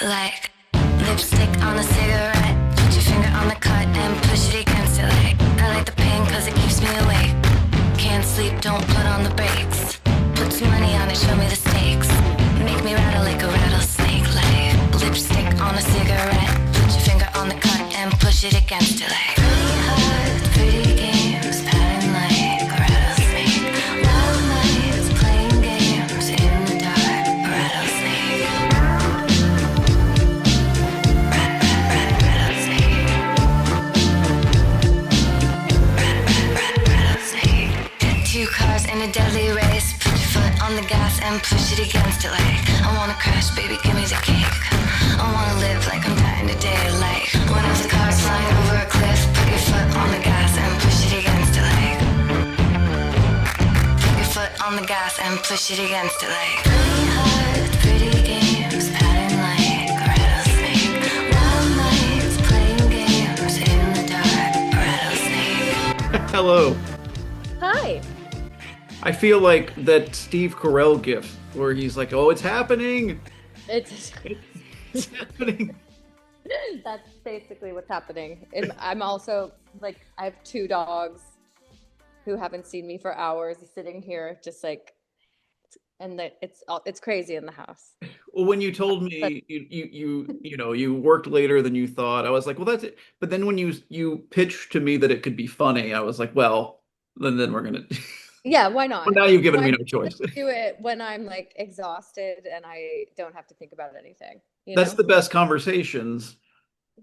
like lipstick on a cigarette. Put your finger on the cut and push it against it like I like the pain cause it keeps me awake. Can't sleep, don't put on the brakes. Put some money on it, show me the stakes. Make me rattle like a rattlesnake like lipstick on a cigarette. Put your finger on the cut and push it against it like pretty hard, pretty games, pattern like a rattlesnake. Wild nights playing games in the dark, a rattlesnake. Rattlesnake. Two cars in a deadly race. Put your foot on the gas and push it against it like I wanna crash, baby, give me the cake. I wanna live like I'm dying today. Like one of the cars flying over a cliff. Put your foot on the gas and push it against it like put your foot on the gas and push it against it like pretty hard, pretty games, pattern like a rattlesnake. Wild nights playing games in the dark, a rattlesnake. Hello. Hi. I feel like that Steve Carell gif where he's like, "Oh, it's happening! It's It's happening!" that's basically what's happening. And I'm also like, I have two dogs who haven't seen me for hours, sitting here just like, and it's crazy in the house. Well, when you told me you worked later than you thought, I was like, "Well, that's it." But then when you pitched to me that it could be funny, I was like, "Well, then we're gonna." Yeah, why not? Well, now you've given Why me no not choice. do it when I'm like exhausted and I don't have to think about anything, you That's know? the best conversations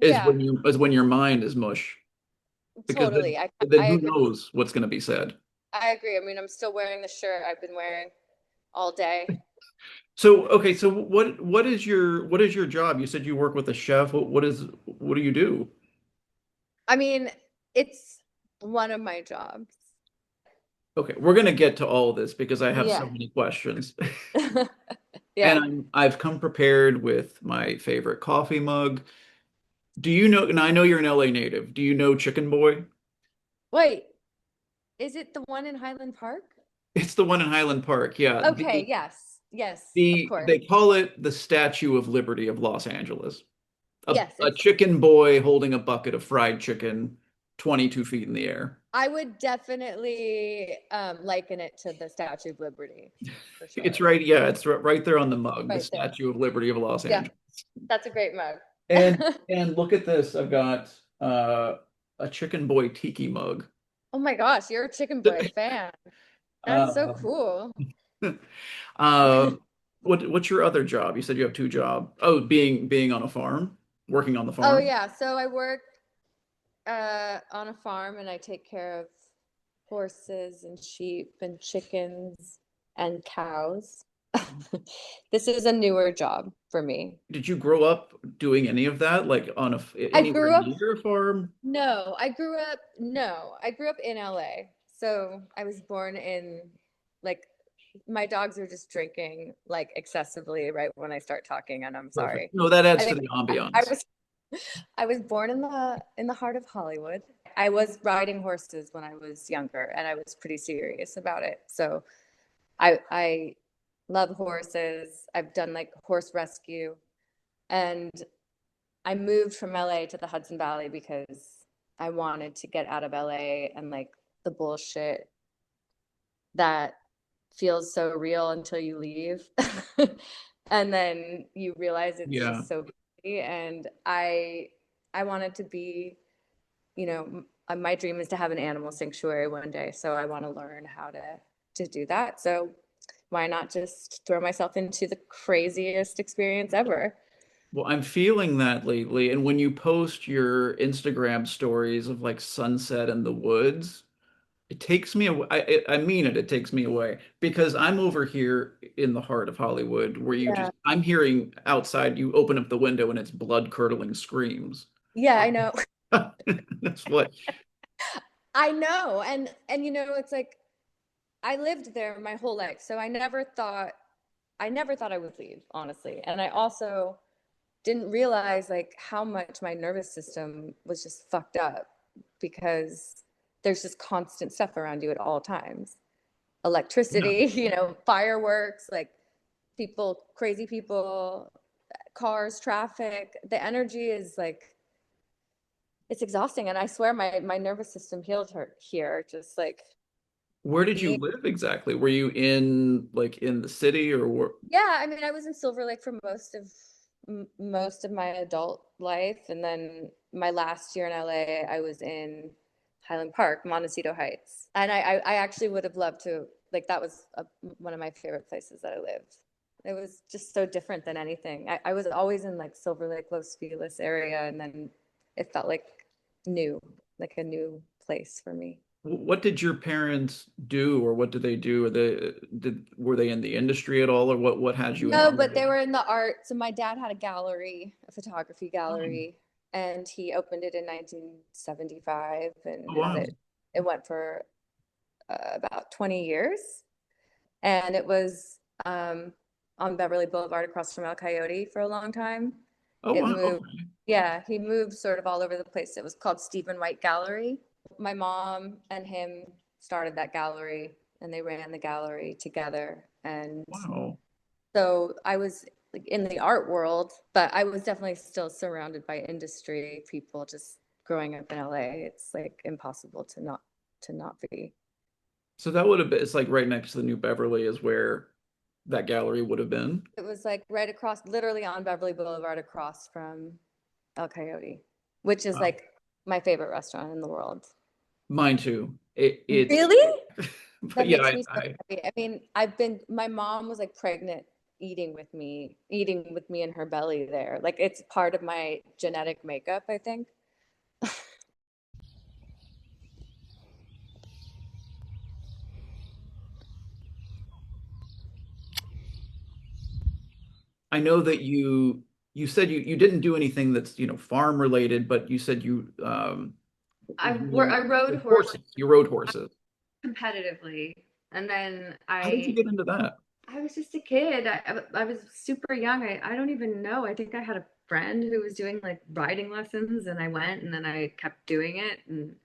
Yeah, is when your mind is mush, because totally. then I who agree. knows what's going to be said. I agree. I mean, I'm still wearing the shirt I've been wearing all day. So okay, so what is your job? You said you work with a chef. What do you do? I mean, it's one of my jobs. Okay, we're gonna get to all of this because I have so Yeah. many questions. And Yeah. I've come prepared with my favorite coffee mug. Do you know, and I know you're an LA native. Do you know Chicken Boy? Wait, is it the one in Highland Park? It's the one in Highland Park. Yeah. Okay, yes. Yes, of course. They call it the Statue of Liberty of Los Angeles. Yes, A it's chicken boy holding a bucket of fried chicken 22 feet in the air. I would definitely liken it to the Statue of Liberty for It's sure. right, yeah, it's right there on the mug, the Right there. Statue of Liberty of Los Yeah, Angeles. that's a great mug. And look at this. I've got a Chicken Boy tiki mug. Oh my gosh, you're a Chicken Boy fan. That's so Uh, cool. uh, what's your other job? You said you have two jobs. Oh, being on a farm, working on the Oh farm. yeah, so I work on a farm and I take care of horses and sheep and chickens and cows. This is a newer job for me. Did you grow up doing any of that, like I anywhere grew up, near a farm? no, I grew up in LA. So I was born in like my dogs are just drinking like excessively right when I start talking, and I'm Perfect. sorry. No, that I adds to think the I ambiance. was I was born in the heart of Hollywood. I was riding horses when I was younger and I was pretty serious about it. So I love horses. I've done like horse rescue, and I moved from LA to the Hudson Valley because I wanted to get out of LA and like the bullshit that feels so real until you leave. And then you realize it's Yeah. just so busy. And I wanted to be, my dream is to have an animal sanctuary one day. So I want to learn how to do that. So why not just throw myself into the craziest experience ever? Well, I'm feeling that lately. And when you post your Instagram stories of like sunset in the woods, it takes me away. I mean it, it takes me away because I'm over here in the heart of Hollywood where Yeah. I'm hearing outside, you open up the window and it's blood-curdling screams. Yeah, I know. That's what, I know. And it's like I lived there my whole life. So I never thought I would leave, honestly. And I also didn't realize like how much my nervous system was just fucked up because there's just constant stuff around you at all times. yeah. Electricity, fireworks, like crazy people, cars, traffic. The energy is like, it's exhausting. And I swear my nervous system healed her here, just like Where did you being. live exactly? Were you in like in the city or where? Yeah, I mean, I was in Silver Lake for most of my adult life, and then my last year in LA, I was in Highland Park, Montecito Heights, and I actually would have loved to, like, that was one of my favorite places that I lived. It was just so different than anything. I was always in like Silver Lake, Los Feliz area, and then it felt like new, like a new place for me. What did your parents do, or what did they do? Were they in the industry at all, or what had you No, but interested? they were in the art. So my dad had a gallery, a photography Oh, gallery, and he opened it in 1975 and oh, had wow. it. It went for about 20 years, and it was on Beverly Boulevard across from El Coyote for a long time. Oh, It wow. moved, Okay. yeah, he moved sort of all over the place. It was called Stephen White Gallery. My mom and him started that gallery, and they ran the gallery together. And Wow. so I was like in the art world, but I was definitely still surrounded by industry people just growing up in LA. It's like impossible to not be. So that would have been, it's like right next to the New Beverly is where that gallery would have been. It was like right across, literally on Beverly Boulevard across from El Coyote, which is Wow. like my favorite restaurant in the world. Mine too. Really? But That yeah, makes me so I happy. I mean, my mom was like pregnant eating with me in her belly there. Like it's part of my genetic makeup, I think. I know that you said you didn't do anything that's, farm related, but you said I rode with horses horses. You rode horses. competitively, and then How did you get into that? I was just a kid. I was super young. I don't even know. I think I had a friend who was doing like riding lessons, and I went, and then I kept doing it, and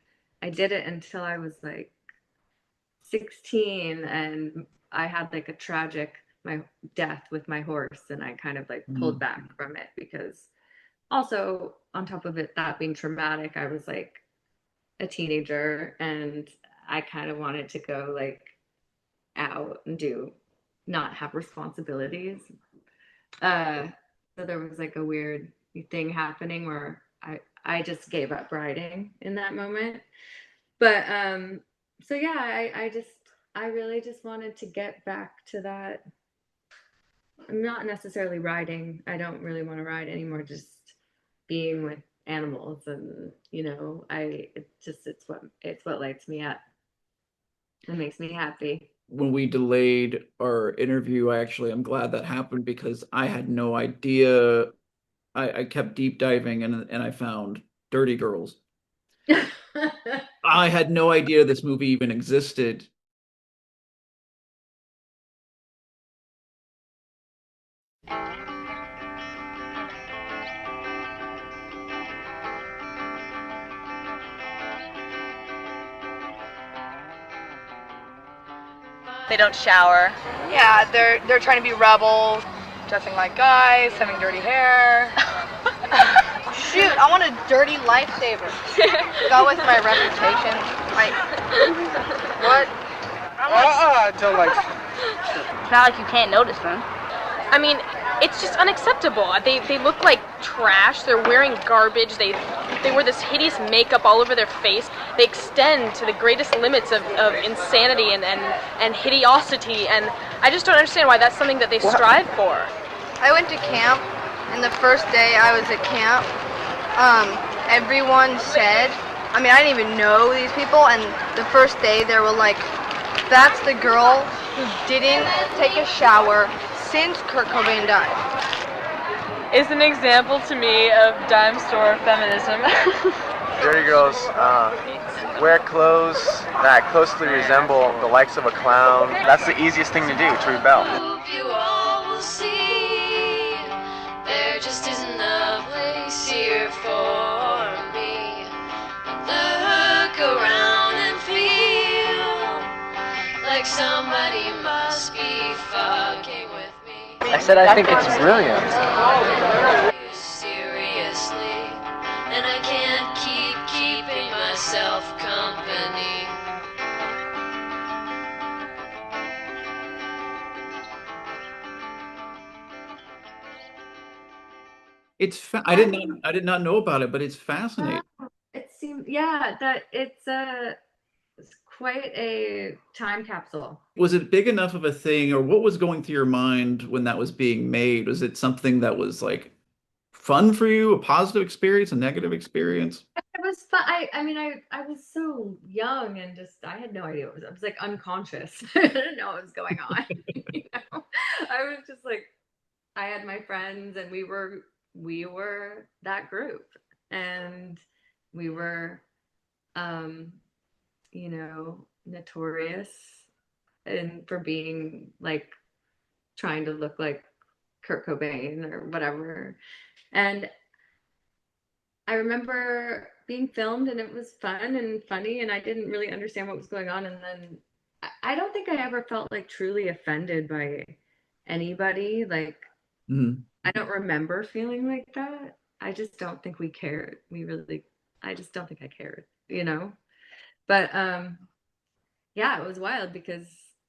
I did it until I was like 16, and I had like a tragic my death with my horse, and I kind of like pulled back Mhm. from it because also on top of it that being traumatic, I was like a teenager, and I kind of wanted to go like out and do not have responsibilities. Uh, so there was like a weird thing happening where I just gave up riding in that moment. But so yeah, I really just wanted to get back to that. I'm not necessarily riding. I don't really want to ride anymore. Just being with animals, and it's what lights me up. It makes me happy. When we delayed our interview, I'm glad that happened because I had no idea. I kept deep diving and I found Dirty Girls. I had no idea this movie even existed. They don't shower. Yeah, they're trying to be rebels, dressing like guys, having dirty hair. Shoot, I want a dirty lifesaver. Go with my reputation. What? I don't like. It's not like you can't notice them. I mean, it's just unacceptable. They look like trash. They're wearing garbage. They wear this hideous makeup all over their face. They extend to the greatest limits of insanity and hideosity, and I just don't understand why that's something that they strive for. I went to camp, and the first day I was at camp, everyone said, I mean, I didn't even know these people, and the first day they were like, that's the girl who didn't take a shower since Kurt Cobain died. Is an example to me of dime store feminism. Dirty girls wear clothes that closely resemble the likes of a clown. That's the easiest thing to do, to rebel. Hope you all will see there just isn't a place here for me. Look around and feel like somebody must be fucking with me. I said I think it's brilliant. Seriously, and I can't keep keeping myself company. I did not know about it, but it's fascinating. It seemed, yeah, that it's quite a time capsule. Was it big enough of a thing, or what was going through your mind when that was being made? Was it something that was like fun for you, a positive experience, a negative experience? It was fun. I mean, I was so young and just I had no idea what was. I was like unconscious. I didn't know what was going on. You know? I was just like, I had my friends, and we were that group, and we were, um, notorious and for being like trying to look like Kurt Cobain or whatever. And I remember being filmed, and it was fun and funny, and I didn't really understand what was going on. And then I don't think I ever felt like truly offended by anybody. Like, Mhm. I don't remember feeling like that. I just don't think we cared. I just don't think I cared, you know? But yeah, it was wild because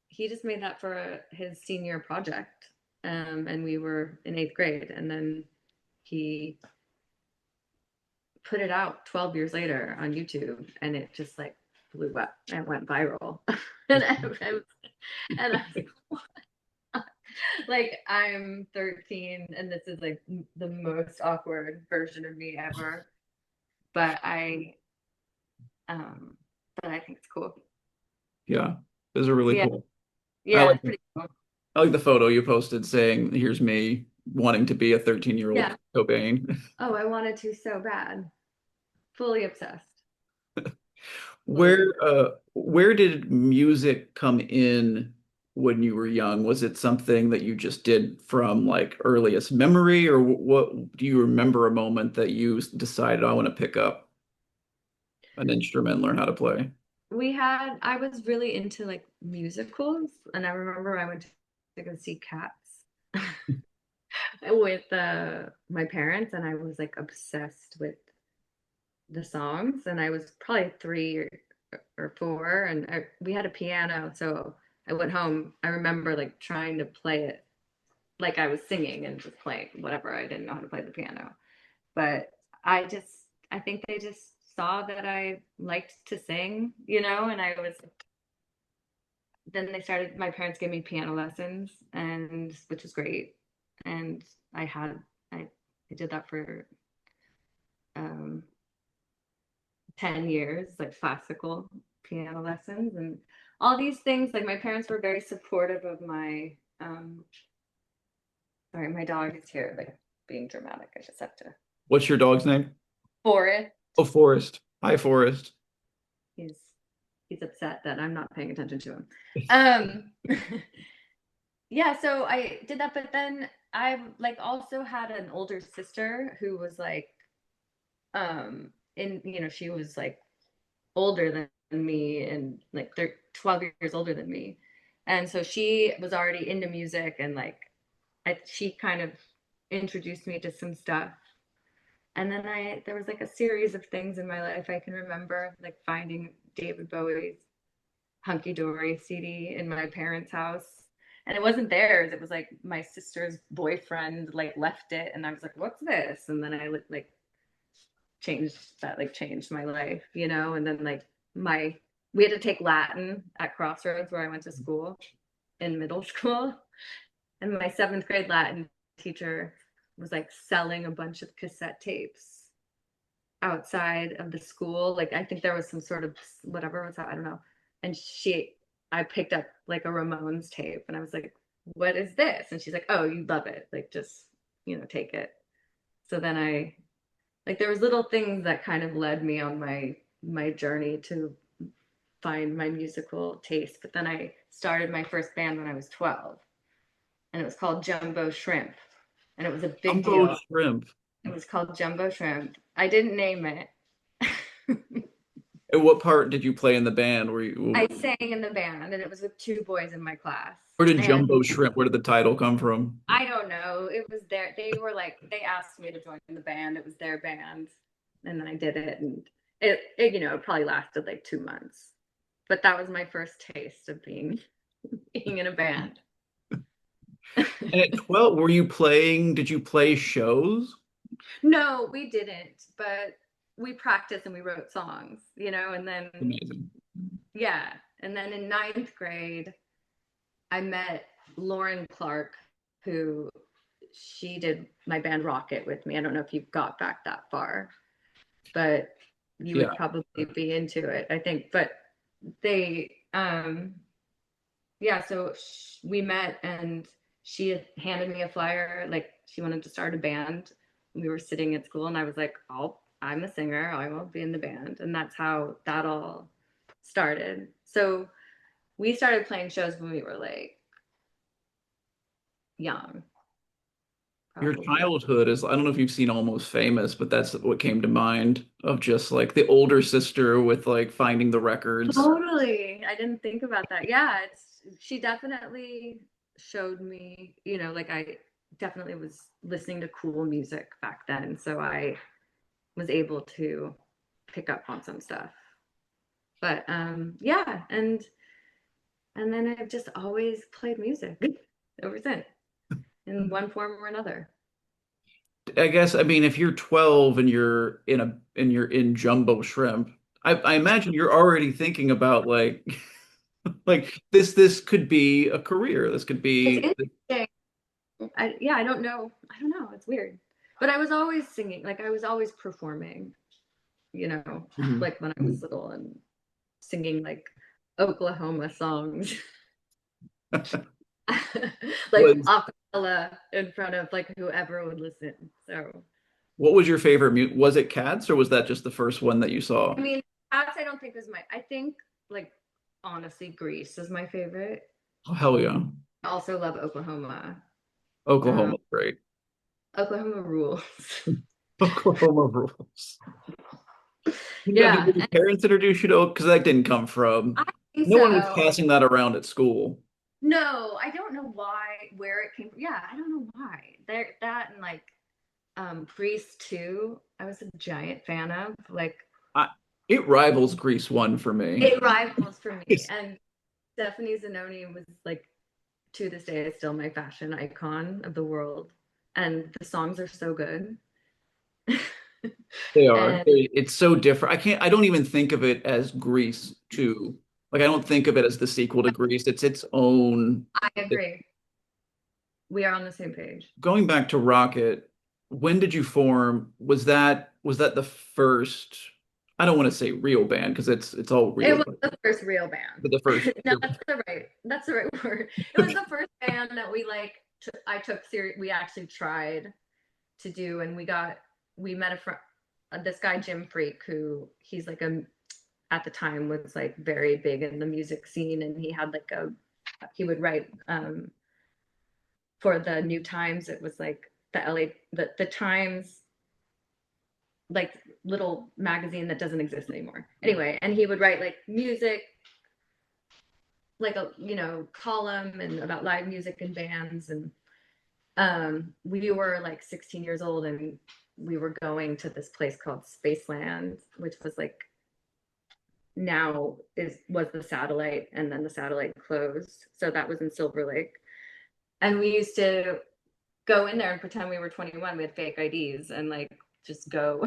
he just made that for his senior project. And we were in 8th grade, and then he put it out 12 years later on YouTube, and it just like blew up and went viral. and and I was like, what? Like, I'm 13, and this is like the most awkward version of me ever. But um, but I think it's cool. Yeah, those are really Yeah, cool. I yeah, like it's pretty cool. I like the photo you posted saying, "Here's me wanting to be a 13-year-old Yeah. Cobain." Oh, I wanted to so bad. Fully obsessed. Fully. Where did music come in when you were young? Was it something that you just did from like earliest memory, or what do you remember a moment that you decided I want to pick up an instrument and learn how to play? I was really into like musicals, and I remember I went to go see Cats with my parents, and I was like obsessed with the songs, and I was probably 3 or 4, and we had a piano, so I went home. I remember like trying to play it like I was singing and just playing whatever. I didn't know how to play the piano, but I think they just saw that I liked to sing, and then my parents gave me piano lessons, and which was great. And I did that for um 10 years, like classical piano lessons and all these things. Like, my parents were very supportive of sorry, my dog is here, like being dramatic. I just have to. What's your dog's name? Forrest. Oh, Forrest. Hi, Forrest. He's he's upset that I'm not paying attention to him. Um yeah, so I did that, but then I like also had an older sister who was like she was like older than me, and like they're 12 years older than me. And so she was already into music, and like she kind of introduced me to some stuff. And then there was like a series of things in my life. I can remember like finding David Bowie's Hunky Dory CD in my parents' house. And it wasn't theirs. It was like my sister's boyfriend like left it, and I was like, "What's this?" And then I like changed my life, And then like we had to take Latin at Crossroads, where I went to school in middle school, and my 7th grade Latin teacher was like selling a bunch of cassette tapes outside of the school. Like, I think there was some sort of whatever was that, I don't know. And I picked up like a Ramones tape, and I was like, "What is this?" And she's like, "Oh, you love it. Like, just, take it." So then there was little things that kind of led me on my journey to find my musical taste. But then I started my first band when I was 12, and it was called Jumbo Shrimp, and it was a big Jumbo deal. Shrimp. It was called Jumbo Shrimp. I didn't name it. And what part did you play in the band? Were you, I sang in the band, and it was with two boys in my class. where did And Jumbo Shrimp, where did the title come from? I don't know. It was their, they were like, they asked me to join the band. It was their band. And then I did it. And it probably lasted like 2 months. But that was my first taste of being in a band. And at 12, did you play shows? No, we didn't. But we practiced and we wrote songs, and then, Amazing. yeah. And then in ninth grade, I met Lauren Clark, who she did my band Rocket with me. I don't know if you've got back that far, but you Yeah. would probably be into it, I think. But they, yeah, so we met and she had handed me a flyer, like she wanted to start a band. We were sitting at school and I was like, I'm a singer, I will be in the band. And that's how that all started. So we started playing shows when we were like young. Your Probably. childhood is, I don't know if you've seen Almost Famous, but that's what came to mind of just like the older sister with like finding the records. Totally. I didn't think about that. Yeah, she definitely showed me, like I definitely was listening to cool music back then. So I was able to pick up on some stuff. But yeah, and then I've just always played music ever since in one form or another. I guess, I mean, if you're 12 and you're in Jumbo Shrimp, I imagine you're already thinking about like like this could be a career. This could It's be interesting. I don't know. I don't know. It's weird. But I was always singing, like I was always performing, Mhm. like when I was little and singing like Oklahoma songs. Like was a cappella in front of like whoever would listen. So what was your favorite was it Cats or was that just the first one that you saw? I mean, Cats I don't think was I think like honestly Grease is my favorite. Oh, hell yeah. I also love Oklahoma. Oklahoma, great. Oklahoma rules. Oklahoma rules. Yeah, Did your parents introduce you to because that didn't come from I think no one was so. passing that around at school. No, I don't know where it came from. Yeah, I don't know why. That and like Grease 2, I was a giant fan of. Like I, it rivals Grease 1 for me. it rivals for me. It's- And Stephanie Zanoni was like to this day is still my fashion icon of the world. And the songs are so good. They are. And It's so different. I don't even think of it as Grease 2. Like I don't think of it as the sequel to Grease. It's its own. I agree. We are on the same page. Going back to Rocket, when did you form? Was that the first? I don't want to say real band because it's all It real, was the first real band. but the first. No, that's the right word. It was the first band that we like I took serious. We actually tried to do, and we met this guy Jim Freak, who he's like at the time was like very big in the music scene, and he had like he would write for the New Times. It was like the LA the Times, like little magazine that doesn't exist anymore. Anyway, and he would write like music, like a column and about live music and bands. And we were like 16 years old and we were going to this place called Spaceland, which was like was the Satellite, and then the Satellite closed. So that was in Silver Lake. And we used to go in there and pretend we were 21. We had fake IDs and like just go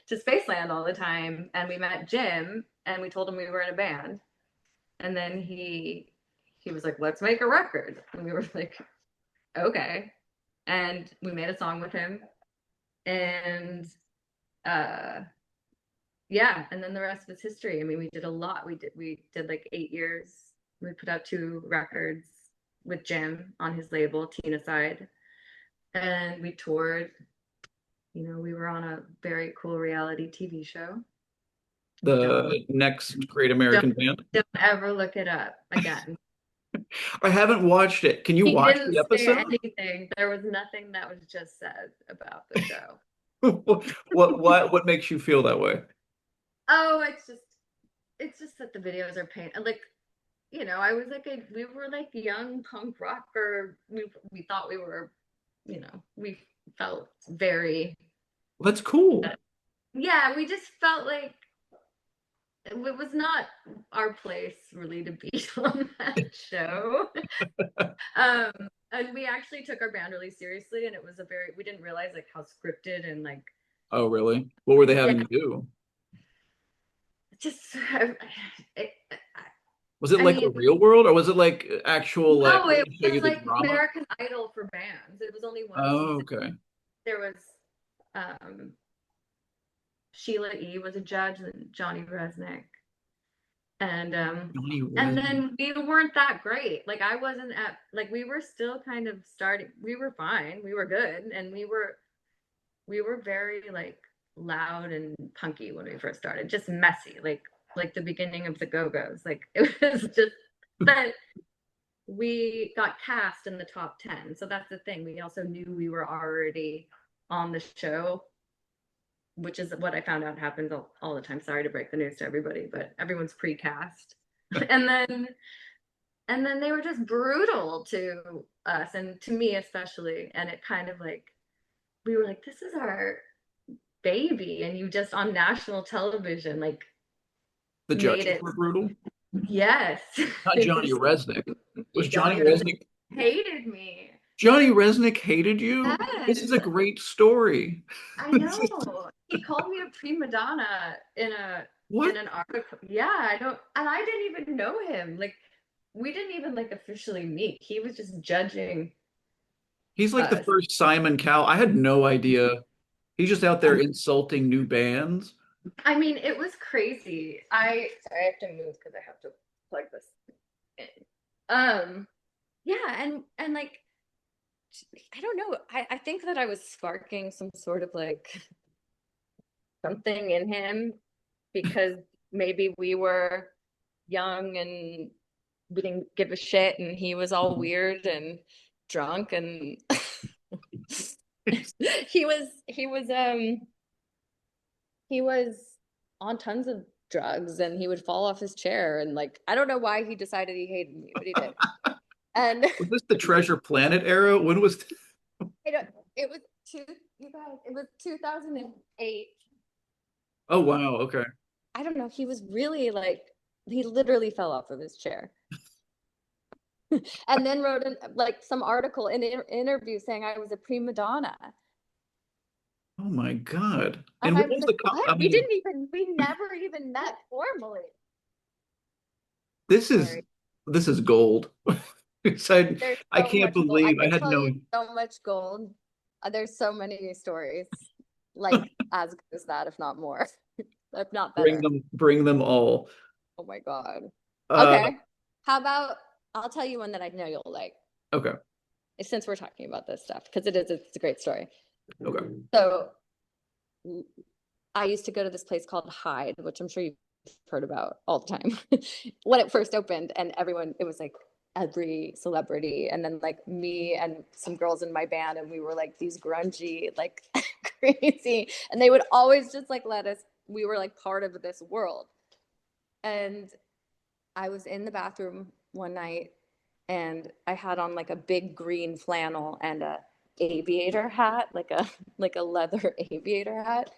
to Spaceland all the time. And we met Jim and we told him we were in a band. And then he was like, let's make a record. And we were like, okay. And we made a song with him. And yeah, and then the rest was history. I mean, we did a lot. We did like 8 years. We put out 2 records with Jim on his label, Tina Side. And we toured. We were on a very cool reality TV show. The next Great American Band. Don't ever look it up again. I haven't watched it. Can you He watch didn't the say episode? anything. There was nothing that was just said about the show. What makes you feel that way? Oh, it's just that the videos are pain. And like, I was like we were like young punk rocker. We thought we were, we felt very, That's cool. yeah, we just felt like it was not our place really to be on that show. Um, and we actually took our band really seriously, and it was we didn't realize like how scripted and like, Oh, really? What were they having yeah, you do? just, it, Was it I like mean, a real world, or was it like actual like no, we're it gonna show you was the like drama? American Idol for bands. It was only one Oh, season. okay. There was um Sheila E. was a judge, and Johnny Resnick. Johnny And Resnick. then we weren't that great. Like I wasn't at like we were still kind of starting. We were fine. We were good. And we were very like loud and punky when we first started. Just messy, like the beginning of the Go-Go's. Like it was just, but we got cast in the top 10. So that's the thing. We also knew we were already on the show, which is what I found out happens all the time. Sorry to break the news to everybody, but everyone's pre-cast. and then and then they were just brutal to us and to me especially. And it kind of like we were like, this is our baby, and you just on national television like The made judges it. were brutal. Yes. Not Johnny Resnick. Was Johnny Johnny Resnick Resnick? hated me. Johnny Resnick hated you? This is Yes, a great story. I know. He called me a prima donna in What? an article. Yeah, I don't, and I didn't even know him. Like, we didn't even like officially meet. He was just judging He's like the us. first Simon Cowell. I had no idea. He's just out there insulting new bands. I mean, it was crazy. Sorry, I have to move because I have to plug this in. Yeah, and like I don't know. I think that I was sparking some sort of like something in him because maybe we were young and we didn't give a shit, and he was all weird and drunk, and he was on tons of drugs, and he would fall off his chair, and like I don't know why he decided he hated me, but he did. And Was this the Treasure Planet era? When was I don't, it was you guys, it was 2008. Oh wow, okay. I don't know. He was really like, he literally fell off of his chair. And then wrote like some article in an interview saying I was a prima donna. Oh my God. And And I what was was like, I what? mean, We never even met formally. this is Sorry. this is gold. There's I so can't much gold. I believe I could had tell no. you so much gold. There's so many stories like as good as that, if not more, if not better. Bring them all. Oh my God. Uh, Okay. How about I'll tell you one that I know you'll like, okay, since we're talking about this stuff, because it's a great story. okay. So I used to go to this place called Hyde, which I'm sure you've heard about all the time when it first opened, and everyone, it was like every celebrity, and then like me and some girls in my band, and we were like these grungy, like crazy, and they would always just like let us, we were like part of this world. And I was in the bathroom one night, and I had on like a big green flannel and a aviator hat, like a leather aviator hat.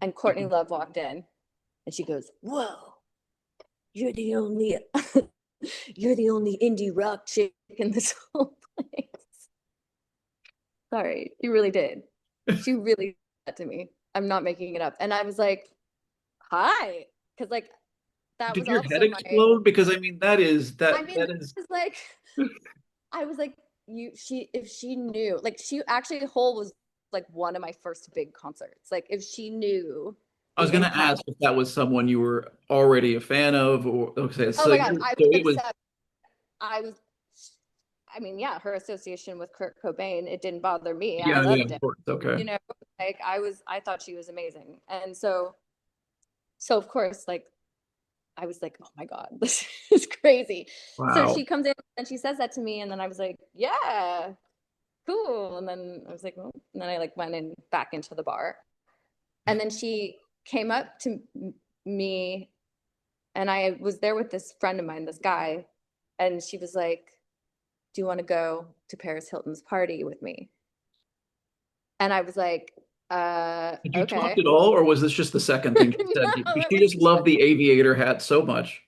And Courtney Love walked in, and she goes, "Whoa, you're the only you're the only indie rock chick in this whole place." Sorry, she really did. She really did that to me. I'm not making it up. And I was like, "Hi," because like that Did was your head also my. explode? Because I mean, I mean, that that is. was like, I was like, if she knew, like, she actually, Hole was like one of my first big concerts. Like, if she knew I was the gonna impact. ask if that was someone you were already a fan of, or okay, Oh so my God, I so was it was. obsessed. I was, I mean, yeah, her association with Kurt Cobain, it didn't bother me. I Yeah, yeah, loved of it. course. Okay. You know, like I thought she was amazing. And so of course, like, I was like, oh my God, this is crazy. So Wow. she comes in and she says that to me, and then I was like, yeah, cool. And then I was like, well, and then I like went in back into the bar. And then she came up to me And I was there with this friend of mine, this guy, and she was like, "Do you want to go to Paris Hilton's party with me?" And I was like, Did you talk okay. at all, or was this just the second thing she said? No, it She was just loved the aviator hat so much.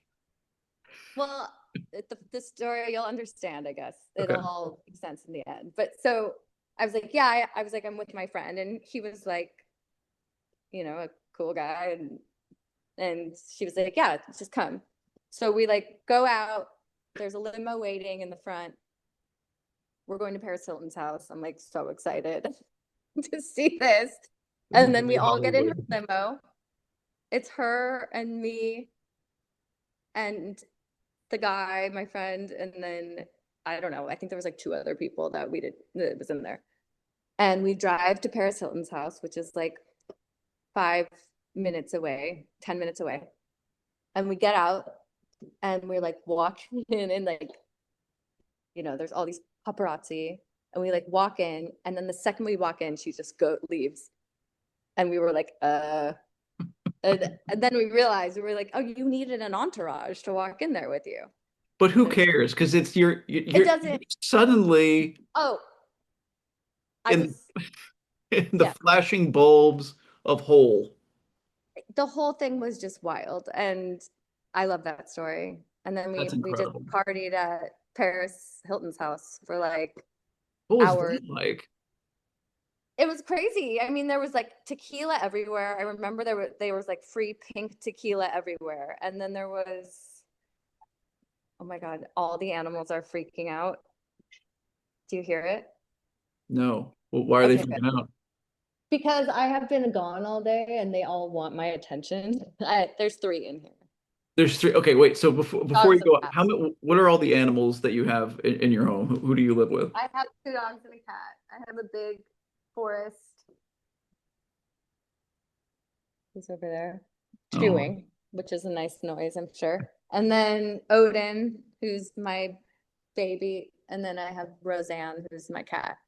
well, the story you'll understand, I guess. Okay. It'll all make sense in the end. But so I was like, yeah, I was like, I'm with my friend, and he was like, a cool guy, and she was like, yeah, just come. So we like go out. There's a limo waiting in the front. We're going to Paris Hilton's house. I'm like so excited to see this. And then we all get in her limo. It's her and me and the guy, my friend, and then I don't know. I think there was like two other people that was in there. And we drive to Paris Hilton's house, which is like 5 minutes away, 10 minutes away. And we get out and we're like walking in and like, there's all these paparazzi and we like walk in and then the second we walk in, she just leaves. And we were like, and then we realized we were like, oh, you needed an entourage to walk in there with you. But who cares? Because it's you're It doesn't. suddenly Oh, in in the flashing bulbs of whole. the whole thing was just wild, and I love that story. And then That's we just incredible. partied at Paris Hilton's house for like What was hours. that like? It was crazy. I mean, there was like tequila everywhere. I remember there was like free pink tequila everywhere. And then there was, oh my God, all the animals are freaking out. Do you hear it? No. Well, why are they Okay, good. freaking out? Because I have been gone all day and they all want my attention. There's 3 in here. There's 3. Okay, wait. So before you Dogs and go, cats. what are all the animals that you have in your home? Who do you live with? I have 2 dogs and a cat. I have a big forest. He's over there Oh, chewing, which is a nice noise, I'm sure. And then Odin, who's my baby, and then I have Roseanne, who's my cat.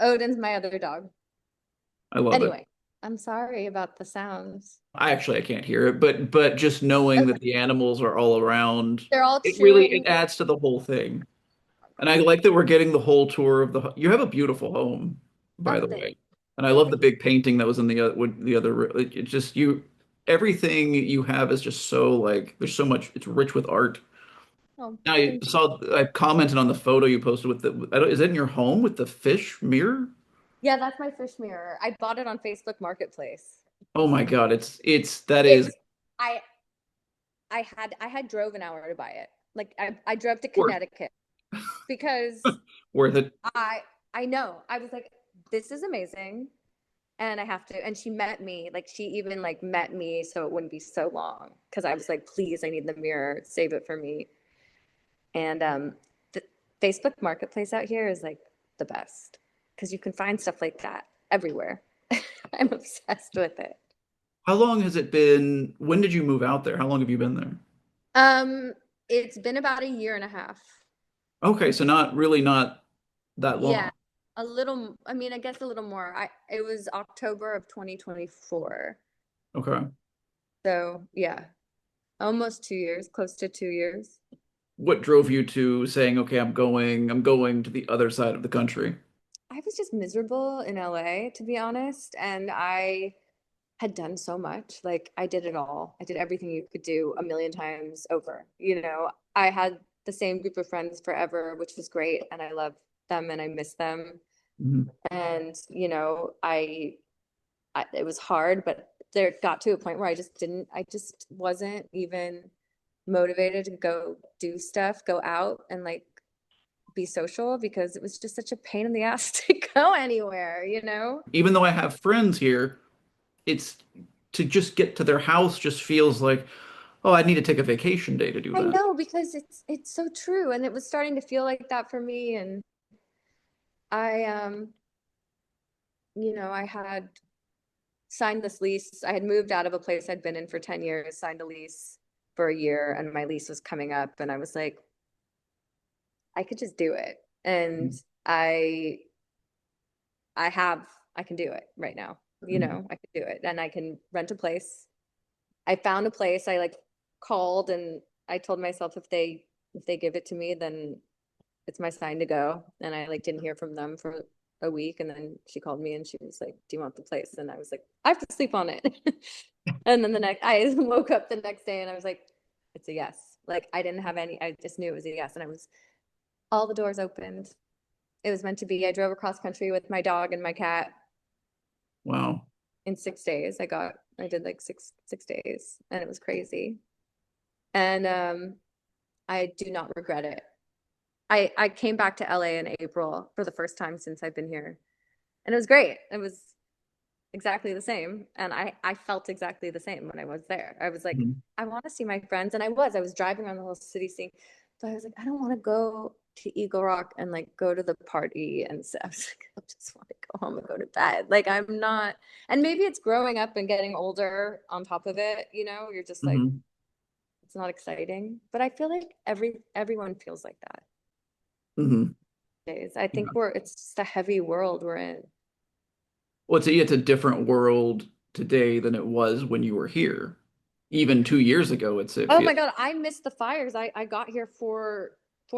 Odin's my other dog. I love it. Anyway, I'm sorry about the sounds. I can't hear it, but just knowing that the animals are all around, They're all it chewing. adds to the whole thing. And I like that we're getting the whole tour of you have a beautiful home, by Oh, the thanks. way. And I love the big painting that was in the other. It just everything you have is just so like there's so much. It's rich with art. Oh, I commented on the photo you posted with is it in your home with the fish mirror? yeah, that's my fish mirror. I bought it on Facebook Marketplace. Oh my God, that is It's I I had drove an hour to buy it. Like I drove to worth Connecticut because worth it. I know. I was like, this is amazing. And I have to, and she met me, like she even like met me so it wouldn't be so long. Cause I was like, please, I need the mirror, save it for me. And the Facebook Marketplace out here is like the best because you can find stuff like that everywhere. I'm obsessed with it. How long has it been? When did you move out there? How long have you been there? Um, it's been about a year and a half. Okay, so not that long. Yeah, a little, I mean, I guess a little more. It was October of 2024. Okay. So yeah, almost 2 years, close to 2 years. What drove you to saying, okay, I'm going to the other side of the country? I was just miserable in LA, to be honest, and I had done so much. Like I did it all. I did everything you could do a million times over. I had the same group of friends forever, which was great, and I love them and I miss them. Mhm. And it was hard, but there got to a point where I just wasn't even motivated to go do stuff, go out and like be social because it was just such a pain in the ass to go anywhere. Even though I have friends here, it's to just get to their house just feels like, oh, I need to take a vacation day to do I that. know because it's so true and it was starting to feel like that for me and I I had signed this lease. I had moved out of a place I'd been in for 10 years, signed a lease for a year and my lease was coming up and I was like I could just do it. And I I can do it right now. Mhm. I can do it and I can rent a place. I found a place. I like called and I told myself if they give it to me, then it's my sign to go. And I like didn't hear from them for a week. And then she called me and she was like, "Do you want the place?" And I was like, "I have to sleep on it." And then I woke up the next day and I was like, "It's a yes." Like I didn't have any, I just knew it was a yes. And all the doors opened. It was meant to be. I drove across country with my dog and my cat Wow. in 6 days. I did like six days and it was crazy. And I do not regret it. I came back to LA in April for the first time since I've been here. And it was great. It was exactly the same. And I felt exactly the same when I was there. I was like, Mhm. I want to see my friends. And I was driving around the whole city seeing, but I was like, I don't want to go to Eagle Rock and like go to the party. And so I was like, I just want to go home and go to bed. Like I'm not, and maybe it's growing up and getting older on top of it, you know, you're just like, Mhm. it's not exciting. But I feel like everyone feels like that Mhm. days. I think Yeah. it's just a heavy world we're in. Well, it's a different world today than it was when you were here. Even 2 years ago, it Oh my feels God, I missed the fires. I got here 4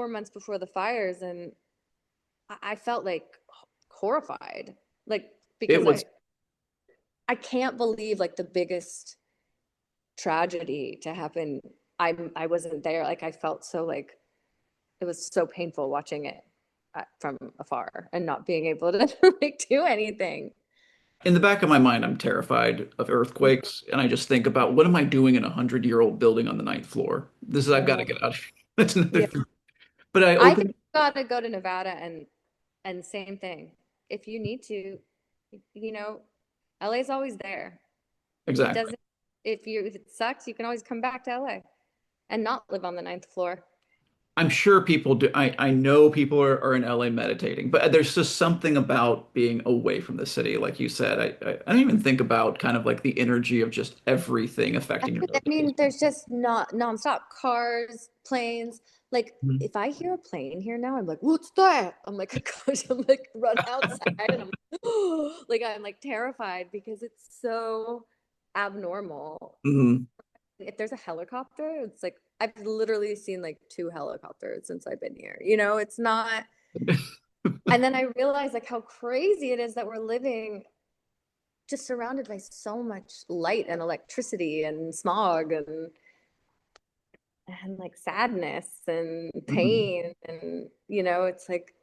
months before the fires and I felt like horrified. Like it because was I can't believe like the biggest tragedy to happen. I wasn't there. Like I felt so like it was so painful watching it from afar and not being able to like do anything. in the back of my mind, I'm terrified of earthquakes, and I just think about what am I doing in a 100-year-old building on the ninth floor? This is I've got to Uh, get out of here. That's another yeah, thing. But I I think opened you gotta go to Nevada and same thing. If you need to, you know, LA's always there. It exactly. doesn't, if it sucks, you can always come back to LA and not live on the ninth floor. I'm sure people do. I know people are in LA meditating, but there's just something about being away from the city, like you said. I don't even think about kind of like the energy of just everything affecting your I nervous mean, system. there's just not nonstop cars, planes. Like Mhm. if I hear a plane here now, I'm like, what's that? I'm like, gosh, I'm like run outside and I'm like, I'm like terrified because it's so abnormal. Mhm. If there's a helicopter, it's like I've literally seen like two helicopters since I've been here. You know, it's not. And then I realized like how crazy it is that we're living just surrounded by so much light and electricity and smog and like sadness and Mhm. pain and you know, it's like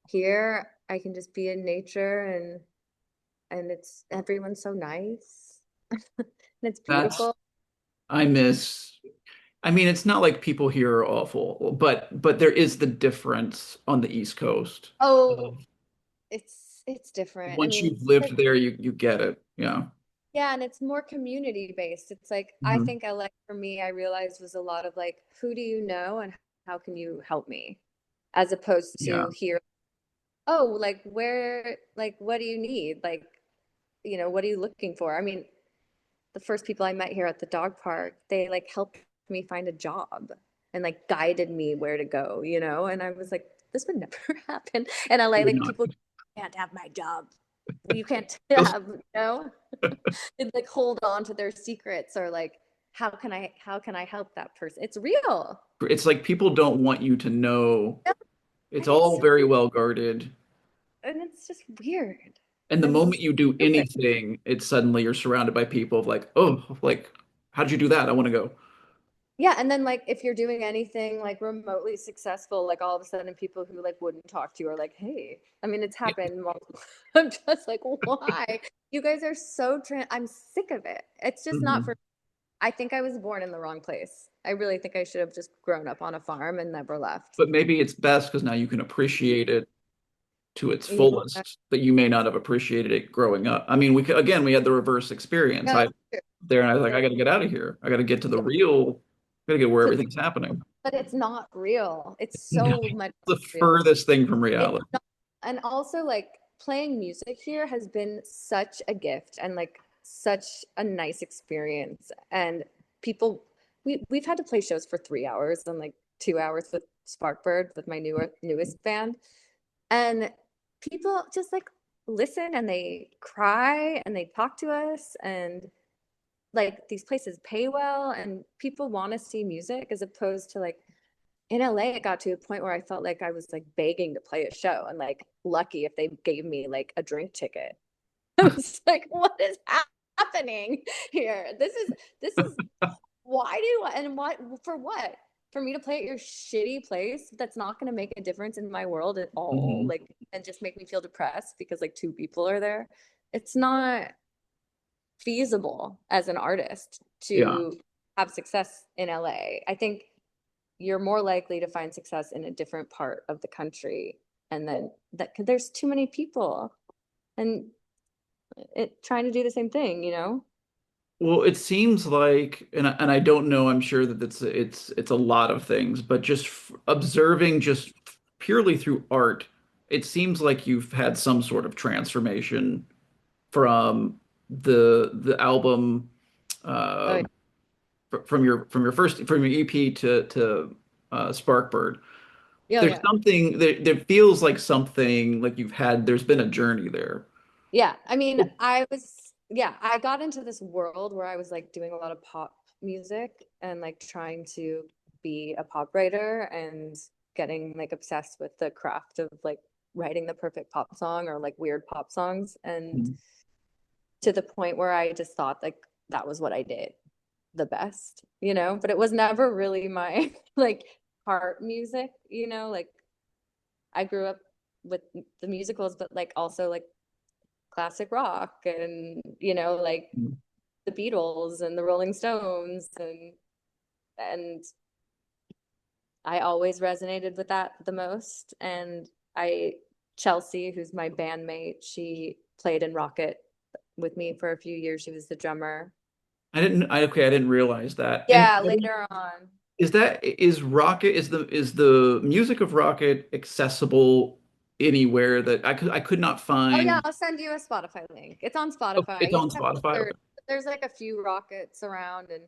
here I can just be in nature and it's everyone's so nice and it's That's beautiful. I miss. I mean, it's not like people here are awful, but there is the difference on the East Coast. Oh, it's different. I Once mean, you've lived there, you get it. Yeah. yeah, and it's more community based. It's like I Mhm. think LA for me, I realized was a lot of like, who do you know and how can you help me? As opposed Yeah. to here, oh, like where, like what do you need? Like, you know, what are you looking for? I mean, the first people I met here at the dog park, they like helped me find a job and like guided me where to go, you know? And I was like, this would never happen. And I You're like not. people can't have my job. You can't Those- have, you know? And like hold on to their secrets or like how can I help that person? It's real. It's like people don't want you to know. It's And it's all so very well guarded. and it's just weird. And the And moment you do stupid. anything, it's suddenly you're surrounded by people of like, oh, like, how did you do that? I want to go. Yeah, and then like if you're doing anything like remotely successful, like all of a sudden people who like wouldn't talk to you are like, hey, I mean it's Yeah. happened multiple. I'm just like, why? You guys are so I'm sick of it. It's just not Mhm. for I think I was born in the wrong place. I really think I should have just grown up on a farm and never left. But maybe it's best because now you can appreciate it to its Yeah. fullest that you may not have appreciated it growing up. I mean, again, we had the reverse experience. No, I that's true. there and I was like, There- I got to get out of here. I got to get to the yeah, real, got to get where to the, everything's happening. but it's not real. It's No, so much the real. furthest thing from It's reality. not, and also like playing music here has been such a gift and like such a nice experience. And people, we've had to play shows for 3 hours and like 2 hours with Sparkbyrd with my newest band. And people just like listen and they cry and they talk to us and like these places pay well and people want to see music, as opposed to like in LA, it got to a point where I felt like I was like begging to play a show, and like lucky if they gave me like a drink ticket. I was like, what is happening here? This is why do I, and what for what? For me to play at your shitty place that's not going to make a difference in my world at all, Mhm. like, and just make me feel depressed because like two people are there. It's not feasible as an artist Yeah. to have success in LA. I think you're more likely to find success in a different part of the country, and then that there's too many people and it trying to do the same thing, you know? Well, it seems like, and I don't know, I'm sure that it's a lot of things, but just observing just purely through art, it seems like you've had some sort of transformation from the album Oh, uh, yeah. from your EP to Sparkbird. Oh, There's yeah. something that feels like something like there's been a journey there. Yeah. I mean, yeah, I got into this world where I was like doing a lot of pop music and like trying to be a pop writer and getting like obsessed with the craft of like writing the perfect pop song or like weird pop songs. And Mhm. to the point where I just thought like that was what I did the best, you know, but it was never really my like heart music, you know, like I grew up with the musicals, but like also like classic rock and, you know, like the Beatles and the Rolling Stones and I always resonated with that the most. And I Chelsea, who's my bandmate, she played in Rocket with me for a few years. She was the drummer. I didn't realize that. And Yeah, later on. is the music of Rocket accessible anywhere that I could not Oh yeah, find? I'll send you a Spotify link. It's on Oh, Spotify. it's You on just have to Spotify. search. Okay. There's like a few Rockets around, and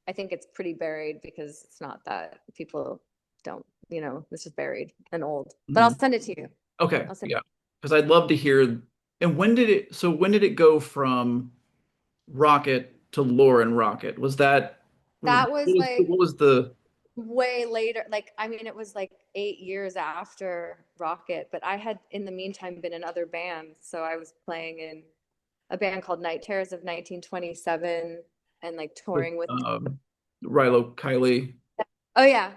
I think it's pretty buried because it's not that people don't, you know, it's just buried and old. But I'll Mhm. send it to you. Okay, I'll send yeah. Because I'd love to hear. And when did it go from Rocket to Lauren Rocket? Was that that was like what was the way later. Like, I mean, it was like 8 years after Rocket, but I had in the meantime been in other bands. So I was playing in a band called Night Terrors of 1927 and like with touring with, Rilo Kiley? oh yeah,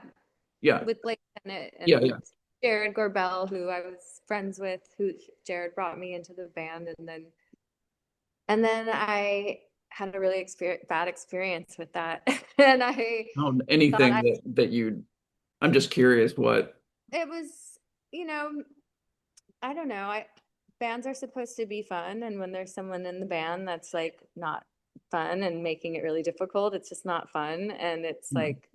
Yeah, with Blake Bennett yeah, and yeah. Jared Gorbell, who I was friends with, who Jared brought me into the band, and then I had a really bad experience with that, and I thought Anything that you. I'm just curious what. it was, you know, I don't know. Bands are supposed to be fun, and when there's someone in the band that's like not fun and making it really difficult, it's just not fun, and it's Hmm. like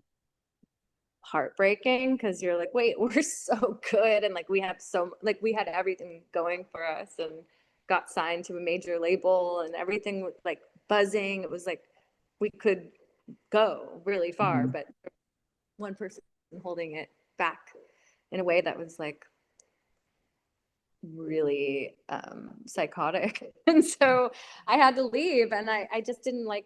heartbreaking because you're like, wait, we're so good, and like we have so like we had everything going for us, and got signed to a major label, and everything was like buzzing. It was like we could go really far, Mhm. but one person holding it back in a way that was like really psychotic. And so I had to leave, and I just didn't like,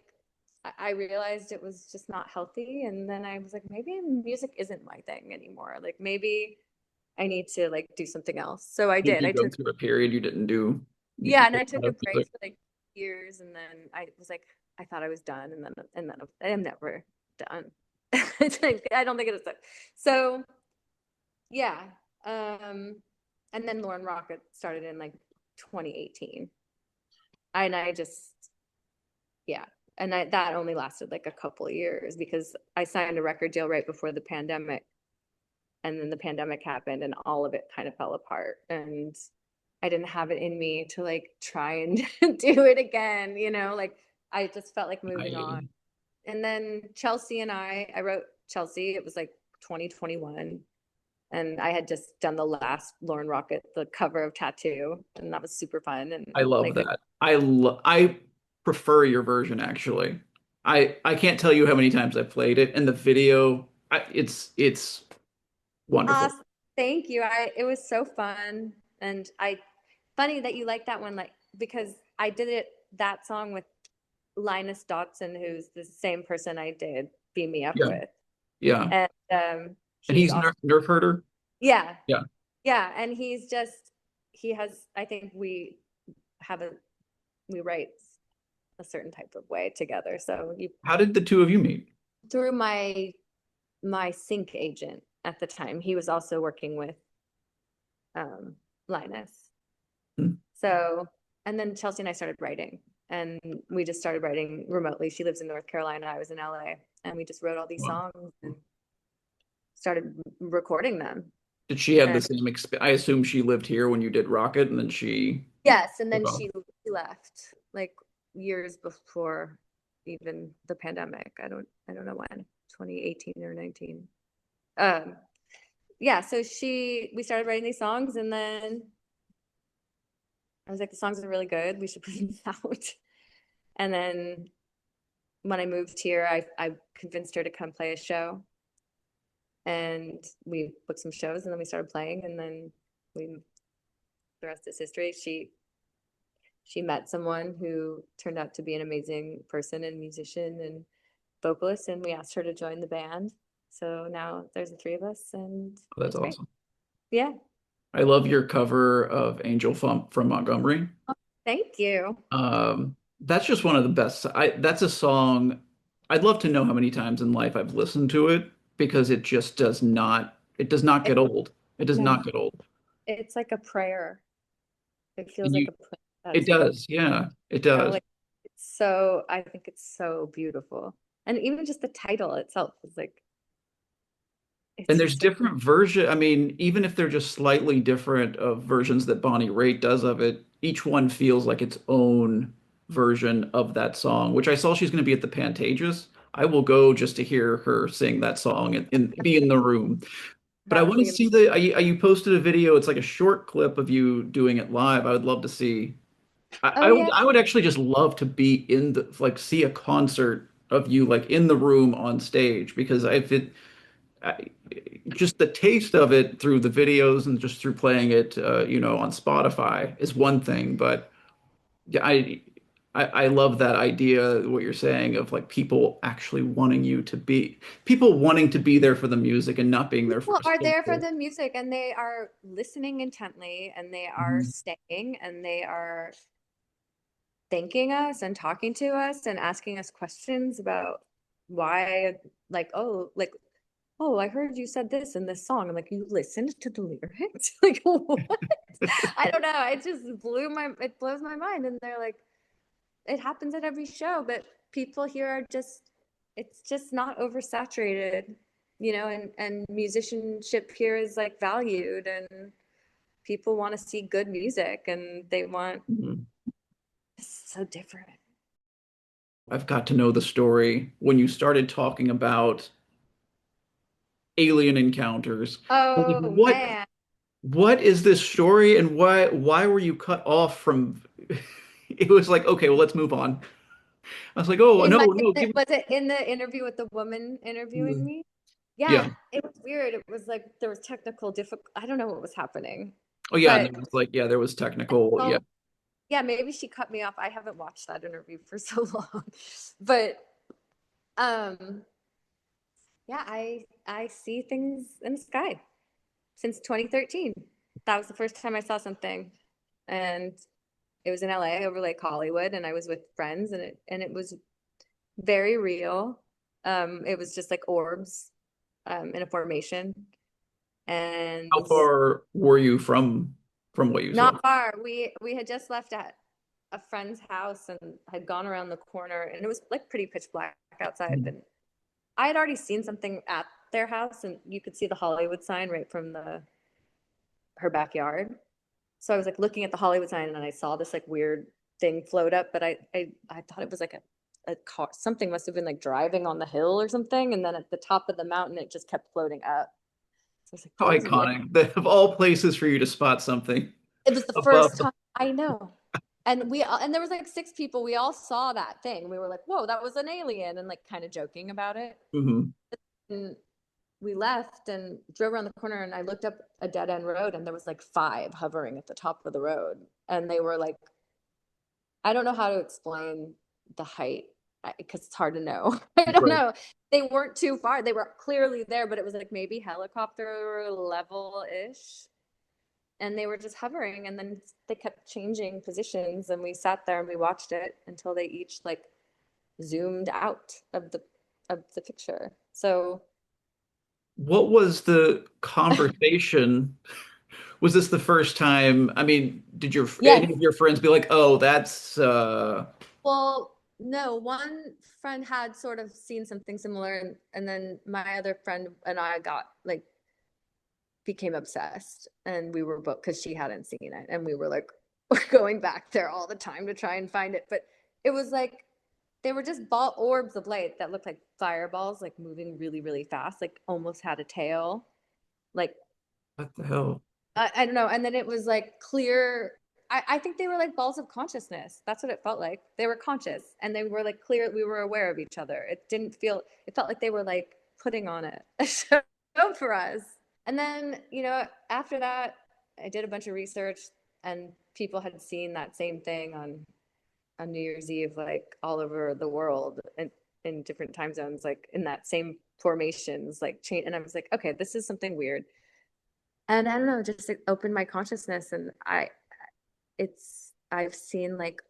I realized it was just not healthy. And then I was like, maybe music isn't my thing anymore. Like maybe I need to like do something else. So I Did did. you I go took, through a period you didn't do? yeah, and I took a break Music? for like years, and then I was like, I thought I was done, and then I am never done. It's like, I don't think it is done. So yeah. Um, and then Lauren Rocket started in like 2018. And I just, yeah. And that only lasted like a couple of years because I signed a record deal right before the pandemic. And then the pandemic happened and all of it kind of fell apart. And I didn't have it in me to like try and do it again, you know, like I just felt like moving on. I, And then Chelsea and I wrote Chelsea, it was like 2021. And I had just done the last Lauren Rocket, the cover of Tattoo, and that was super fun. And I love like, that. I prefer your version actually. I can't tell you how many times I played it and the video. It's wonderful. thank you. It was so fun, and funny that you like that one, like because I did that song with Linus Dotson, who's the same person I did Beam Me Up Yeah, with. yeah. And And he's he's awesome. Nerf Herder. Yeah. Yeah. Yeah. And he has, I think we write a certain type of way together. So you, How did the two of you meet? through my sync agent at the time, he was also working with Linus. Hmm. So, and then Chelsea and I started writing, and we just started writing remotely. She lives in North Carolina, I was in LA, and we just wrote all these Wow. songs and started recording them. Did she have the And same I assume she lived here when you did Rocket, and then she yes, and then took off. she left like years before even the pandemic. I don't know when, 2018 or 19. Um, yeah, so we started writing these songs, and then I was like, the songs are really good. We should put them out. And then when I moved here, I convinced her to come play a show, and we booked some shows, and then we started playing, and then the rest is history. She met someone who turned out to be an amazing person and musician and vocalist, and we asked her to join the band. So now there's the three of us, and Oh, that's it's great. awesome. Yeah, I love your cover of Angel from Montgomery. thank you. That's just one of the best. That's a song. I'd love to know how many times in life I've listened to it because it does not It, get old. It does no, not get old. it's like a prayer. It feels And like you, a prayer it that's being, does. Yeah, it you know, does. like I think it's so beautiful. And even just the title itself is like, it's And there's just so, different version. I mean, even if they're just slightly different of versions that Bonnie Raitt does of it, each one feels like its own version of that song, which I saw she's going to be at the Pantages. I will go just to hear her sing that song and be in the room. But I that would want to be, see you posted a video. It's like a short clip of you doing it live. I would love to see. oh yeah. I would actually just love to be in the like see a concert of you like in the room on stage because if it I, just the taste of it through the videos and just through playing it, on Spotify is one thing, but yeah, I love that idea, what you're saying of like people wanting to be there for the music and not being there for People a are there for schedule. the music, and they are listening intently, and they are Mhm. staying, and they are thanking us and talking to us and asking us questions about why, like, oh, I heard you said this in this song. I'm like, you listened to the lyrics? Like, what? I don't know. It blows my mind. And they're like, it happens at every show, but people here are it's just not oversaturated, and musicianship here is like valued, and people want to see good music, and Mhm. it's so different. I've got to know the story when you started talking about alien encounters. I'm like, Oh what man. what is this story and why were you cut off from it was like, okay, well, let's move on. I was like, oh, In no, my no, give Was it in the interview with the woman interviewing me. me? Yeah. Yeah, it was weird. It was like there was technical difficult. I don't know what was happening, Oh, yeah. And but it was like, yeah, there was technical. Yeah. well, yeah, maybe she cut me off. I haven't watched that interview for so long, but um, yeah, I see things in the sky since 2013. That was the first time I saw something, and it was in LA over Lake Hollywood, and I was with friends, and it was very real. It was just like orbs in a formation, and How far were you from what you saw? not far. We had just left at a friend's house and had gone around the corner, and it was like pretty pitch black outside. Mhm. And I had already seen something at their house, and you could see the Hollywood sign right from her backyard. So I was like looking at the Hollywood sign, and I saw this like weird thing float up, but I thought it was like a car. Something must have been like driving on the hill or something, and then at the top of the mountain, it just kept floating up. So I was like, How what is this? iconic. Of all places for you to spot something It was the above. first time I know. And there was like six people. We all saw that thing. We were like, whoa, that was an alien, and like kind of joking about it. Mhm. And we left and drove around the corner, and I looked up a dead end road, and there was like five hovering at the top of the road. And they were like, I don't know how to explain the height because it's hard to know. I don't Right. know. They weren't too far. They were clearly there, but it was like maybe helicopter level-ish. And they were just hovering, and then they kept changing positions, and we sat there and we watched it until they each like zoomed out of the picture. So What was the conversation? Was this the first time? I mean, did your yes. any of your friends be like, "Oh, that's Well, no, one friend had sort of seen something similar, and then my other friend and I got like became obsessed, and we were both because she hadn't seen it, and we were like we're going back there all the time to try and find it. But it was like they were just ball orbs of light that looked like fireballs, like moving really, really fast, like almost had a tail. Like what the hell?" I don't know. And then it was like clear. I think they were like balls of consciousness. That's what it felt like. They were conscious and they were like clear. We were aware of each other. It didn't feel, it felt like they were like putting on a show for us. And then, you know, after that, I did a bunch of research and people had seen that same thing on New Year's Eve, like all over the world and in different time zones, like in that same formations, like change. And I was like, okay, this is something weird. And I don't know, just like, opened my consciousness, and I've seen like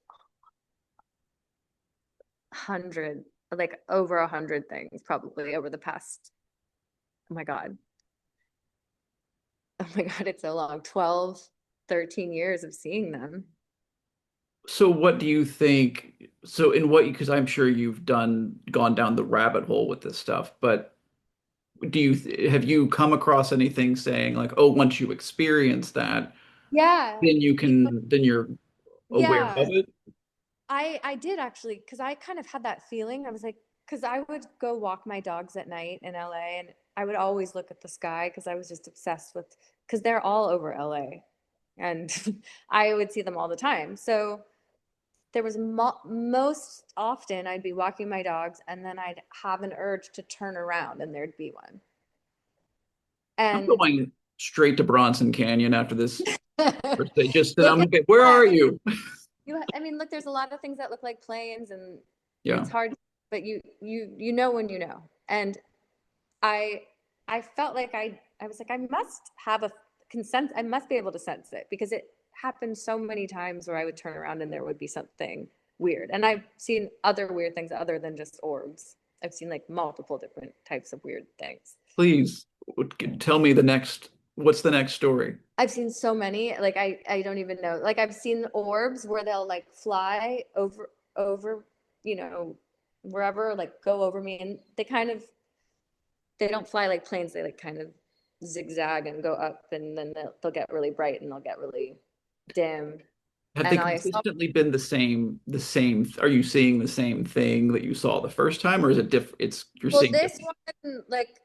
hundred, like over 100 things probably over the past, oh my God, oh my God, it's so long, 12, 13 years of seeing them. So what do you think? So in what, because I'm sure you've gone down the rabbit hole with this stuff, but have you come across anything saying like, oh, once you experience that, Yeah, then you're aware of yeah. it? I did actually, because I kind of had that feeling. I was like, because I would go walk my dogs at night in LA, and I would always look at the sky because I was just obsessed with, because they're all over LA, and I would see them all the time. So there was most often I'd be walking my dogs, and then I'd have an urge to turn around, and there'd be one. I'm And going straight to Bronson Canyon after this. Just then look I'm at okay. Where are you? I mean, look, there's a lot of things that look like planes, and Yeah. it's hard, but you know when you know. And I I felt like I was like I must have a consent. I must be able to sense it because it happened so many times where I would turn around and there would be something weird. And I've seen other weird things other than just orbs. I've seen like multiple different types of weird things. Please tell me what's the next story? I've seen so many, like I don't even know. Like I've seen orbs where they'll like fly over, you know, wherever, like go over me, and they don't fly like planes. They like kind of zigzag and go up, and then they'll get really bright and they'll get really dim. Have they And I saw, consistently been the same? Are you seeing the same thing that you saw the first time, or is it different? You're well, seeing this different. one, like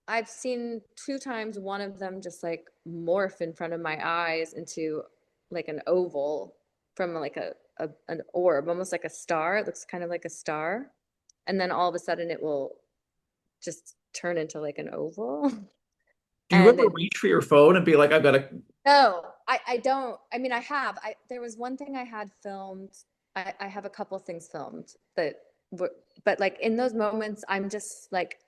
I've seen two times, one of them just like morph in front of my eyes into like an oval from like an orb, almost like a star. It looks kind of like a star. And then all of a sudden it will just turn into like an oval. Do you And ever it, reach for your phone and be like, I've got to, no, I don't. I mean, I have. There was one thing I had filmed. I have a couple things filmed that were, but like in those moments, I'm just like,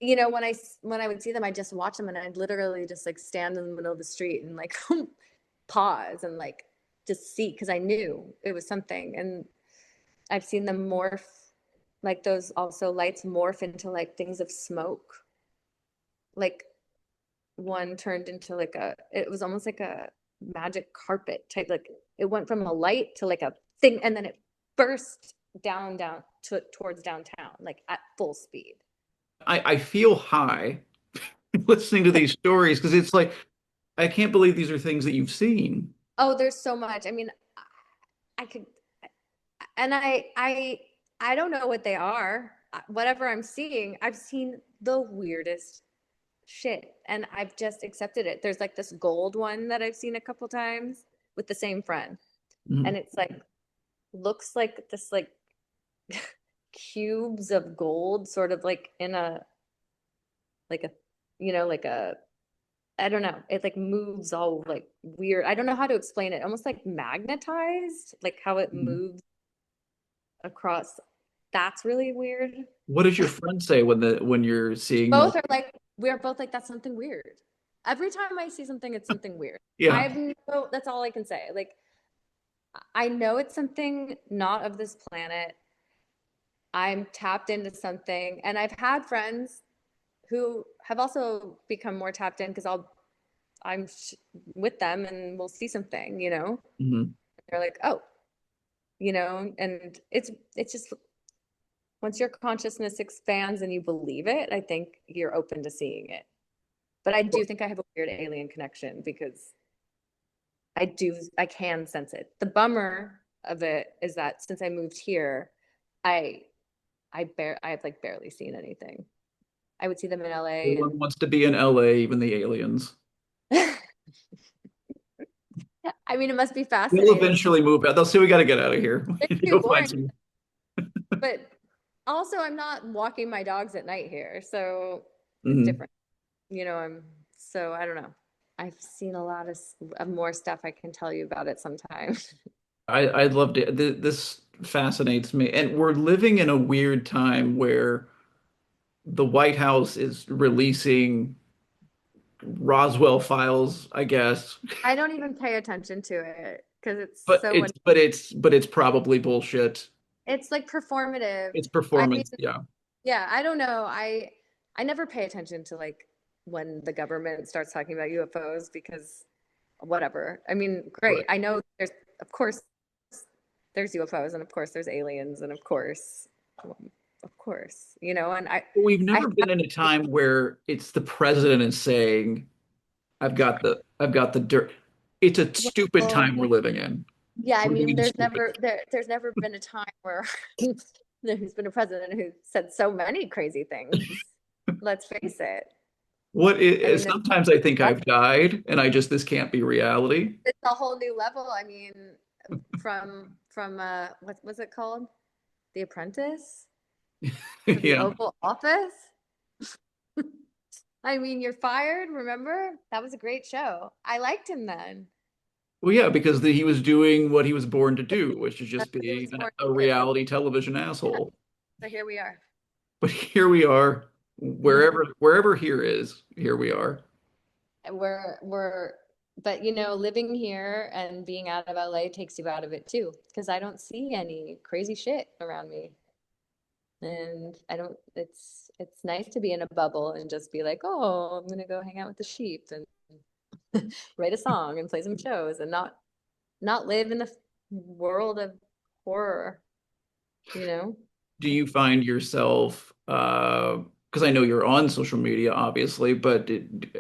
you know, when I would see them, I just watch them, and I'd literally just like stand in the middle of the street and like pause and like just see, because I knew it was something. And I've seen them morph, like those also lights morph into like things of smoke. Like one turned into like it was almost like a magic carpet type. Like it went from a light to like a thing, and then it burst down towards downtown, like at full speed. I feel high listening to these stories because it's like, I can't believe these are things that you've seen. Oh, there's so much. I mean, I could, and I don't know what they are. Whatever I'm seeing, I've seen the weirdest shit, and I've just accepted it. There's like this gold one that I've seen a couple times with the same friend, and Mhm. it's like looks like this like cubes of gold, sort of like in a like a you know like a I don't know. It like moves all like weird. I don't know how to explain it. Almost like magnetized, like how it Mhm. moves across. That's really weird. What does your friend say when you're seeing Both are like, we're both like, that's something weird. Every time I see something, it's something weird. I Yeah. have no, that's all I can say. Like, I know it's something not of this planet. I'm tapped into something. And I've had friends who have also become more tapped in because I'm with them and we'll see something, you know? Mhm. They're like, oh, you know, and it's just once your consciousness expands and you believe it, I think you're open to seeing it. But I do think I have a weird alien connection because I can sense it. The bummer of it is that since I moved here, I I've like barely seen anything. I would see them in LA Everyone and wants to be in LA, even the aliens. I mean, it must be They'll fascinating. eventually move out. They'll say we got to get out of here. It's too Go find boring, some. but also I'm not walking my dogs at night here, so it's Mhm. different. You know, so I don't know. I've seen a lot of more stuff I can tell you about it sometime. I'd love to. This fascinates me, and we're living in a weird time where the White House is releasing Roswell files, I guess, I don't even pay attention to it because it's but so it's probably bullshit. it's like performative. It's I mean, performance. Yeah. yeah, I don't know. I never pay attention to like when the government starts talking about UFOs because whatever. I mean, great. Right. I know there's of course there's UFOs and of course there's aliens and of course, you know, and We've I never been in a time where it's the president is saying, I've got the dirt." It's a stupid well, time we're living in. yeah, I We're living mean in a stupid. there's never been a time where there's been a president who said so many crazy things. Let's face it. I mean, Sometimes I think that's I've died and this can't be reality. it's a whole new level. I mean, from what was it called? The Apprentice to the Yeah. Oval Office. I mean, you're fired, remember? That was a great show. I liked him then. Well, yeah, because he was doing what he was born to do, which is That's just what he be was born a to do. reality television Yeah. asshole. So here we are. But here we are, Mhm. wherever here is, here we are. And but you know, living here and being out of LA takes you out of it too, because I don't see any crazy shit around me. And I don't, it's nice to be in a bubble and just be like, oh, I'm gonna go hang out with the sheep and write a song and play some shows and not live in the world of horror, you know? Do you find yourself, because I know you're on social media, obviously, but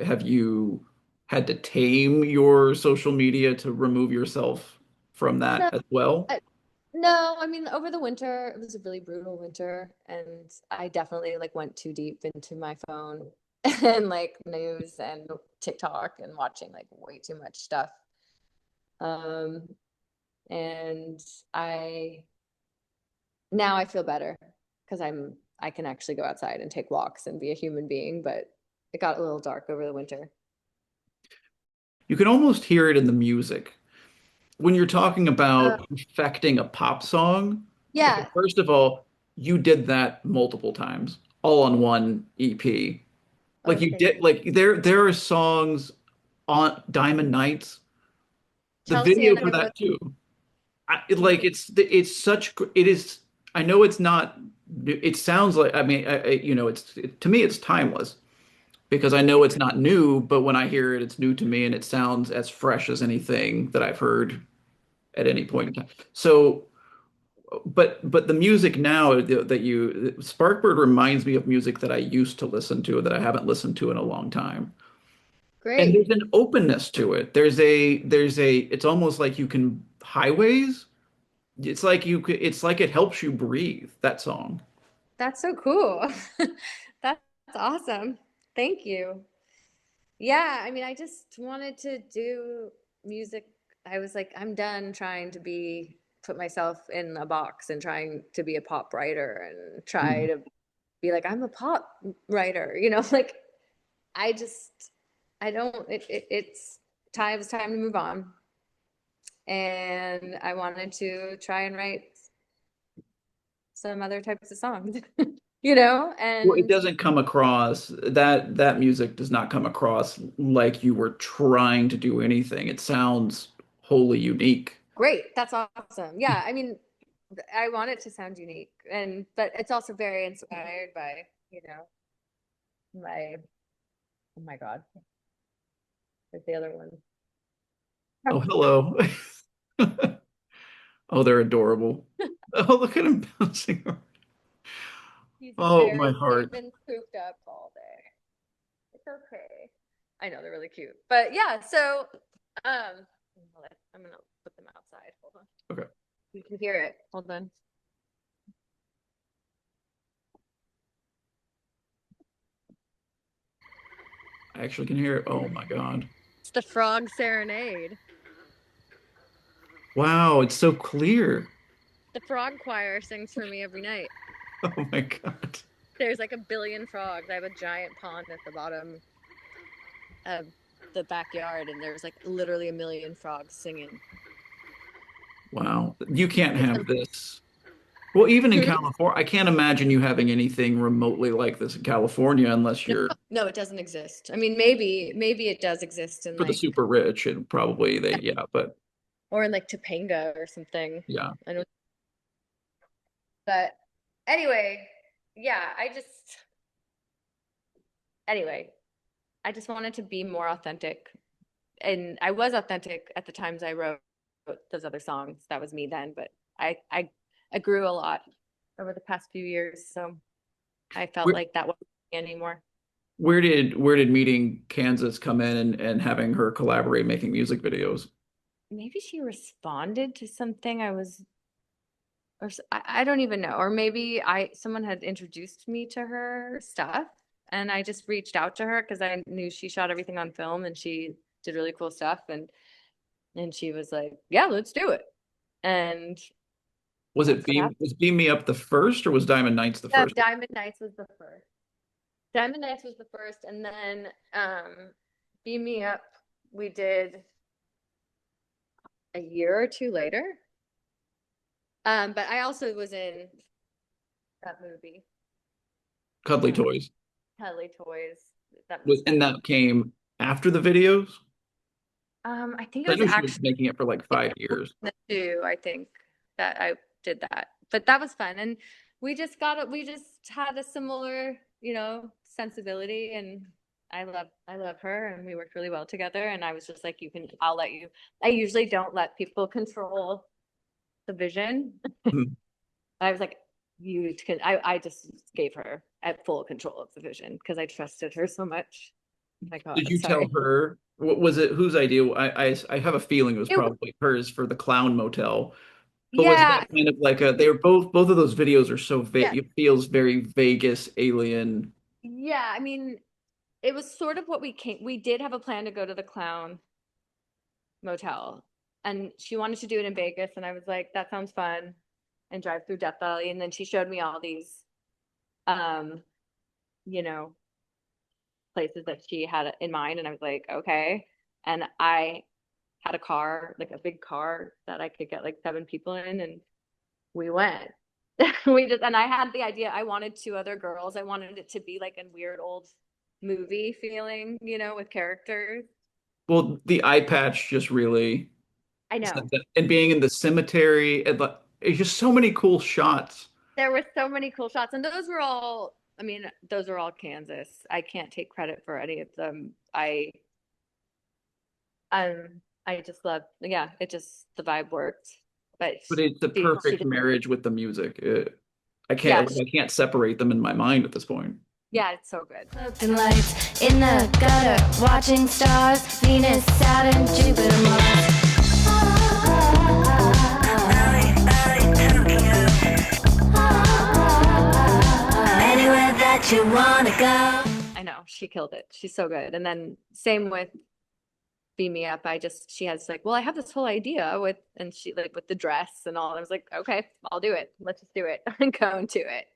have you had to tame your social media to remove yourself from that No, as well? I, no, I mean, over the winter, it was a really brutal winter, and I definitely like went too deep into my phone and like news and TikTok and watching like way too much stuff. Um, and I now I feel better because I can actually go outside and take walks and be a human being, but it got a little dark over the winter. You can almost hear it in the music. When you're talking Uh, about perfecting a pop song, okay, yeah. first of all, you did that multiple times, all on one EP. Like Oh, you thank did, like there are songs on Diamond Nights, the Chelsea video and for I both. that too. Like Mhm. it's such it is. I know it's not. It sounds like to me it's timeless because I know it's not new, but when I hear it, it's new to me and it sounds as fresh as anything that I've heard at any point in time. So, but the music now that you Sparkbird reminds me of music that I used to listen to that I haven't listened to in a long time. And there's Great. an openness to it. It's almost like you can highways. It's like it's like it helps you breathe, that song. That's so cool. That's awesome. Thank you. Yeah, I mean, I just wanted to do music. I was like, I'm done trying to put myself in a box and trying to be a pop writer and try Mhm. to be like, I'm a pop writer, you know, like I just, I don't, it's time, it was time to move on. And I wanted to try and write some other types of songs, you know, Well, it and doesn't come across that music does not come across like you were trying to do anything. It sounds wholly unique. great. That's awesome. Yeah, I mean, I want it to sound unique, and but it's also very inspired by, you know, my oh my God, where's the other one? Oh, hello. Oh, they're adorable. Oh, look at him bouncing around. He's Oh, my very, they've heart. been cooped up all day. It's okay. I know they're really cute, but yeah. So, I'm gonna put them outside. Hold on. Okay. You can hear it. Hold on. I actually can hear it. Oh my God. It's the frog serenade. Wow, it's so clear. The frog choir sings for me every night. Oh my God. There's like a billion frogs. I have a giant pond at the bottom of the backyard, and there's like literally a million frogs singing. Wow. You can't have this. Well, even in Hmm? California, I can't imagine you having anything remotely like this in California unless you're No, it doesn't exist. I mean, maybe it does exist in for the like, super rich and probably they, yeah, but or in like Topanga or something. yeah. I don't. But anyway, yeah, anyway, I just wanted to be more authentic. And I was authentic at the times I wrote those other songs. That was me then, but I grew a lot over the past few years, so I felt Where, like that wasn't me anymore. where did meeting Kansas come in and having her collaborate making music videos? Maybe she responded to something I was, I don't even know, or maybe someone had introduced me to her stuff, and I just reached out to her because I knew she shot everything on film and she did really cool stuff, and she was like, "Yeah, let's do it." And Was it that's what happened. Beam Me Up the first or was Diamond Nights the first? Diamond Nights was the first. Diamond Nights was the first, and then Beam Me Up we did a year or two later. But I also was in that movie, Cuddly Toys. Cuddly Toys. That Was was and that came after the videos? I think it I was know she was actually making it for like 5 years. the two, I think that I did that. But that was fun. And we just had a similar, you know, sensibility, and I love her, and we worked really well together, and I was just like, I'll let you. I usually don't let people control the vision. Mhm. I was like, I just gave her at full control of the vision because I trusted her so much. Oh my God, Did you tell sorry. her what was it? Whose idea? I have a feeling it was It, probably hers for the clown motel. But was yeah, that kind of like a? They were both of those videos are so yeah, vague. It feels very Vegas alien. yeah. I mean, it was sort of what we did have a plan to go to the clown motel, and she wanted to do it in Vegas, and I was like, that sounds fun, and drive through Death Valley. And then she showed me all these, um, you know, places that she had in mind, and I was like, okay. And I had a car, like a big car that I could get like 7 people in, and we went. And I had the idea, I wanted 2 other girls. I wanted it to be like a weird old movie feeling, you know, with characters. Well, the eye patch just really I said know. that. And being in the cemetery and like it's just so many cool shots. There were so many cool shots, and those were all, I mean, those were all Kansas. I can't take credit for any of them. I just love, yeah, the vibe worked. But But it's the she perfect did, marriage with the music. yeah, I can't separate them in my mind at this point. yeah, it's so good. Cloaked in lights in the gutter, watching stars, Venus, Saturn, Jupiter, Mars. Anywhere that you wanna go. I know, she killed it. She's so good. And then same with Beam Me Up. She has like, well, I have this whole idea and she like with the dress and all. I was like, okay, I'll do it. Let's just do it and go into it.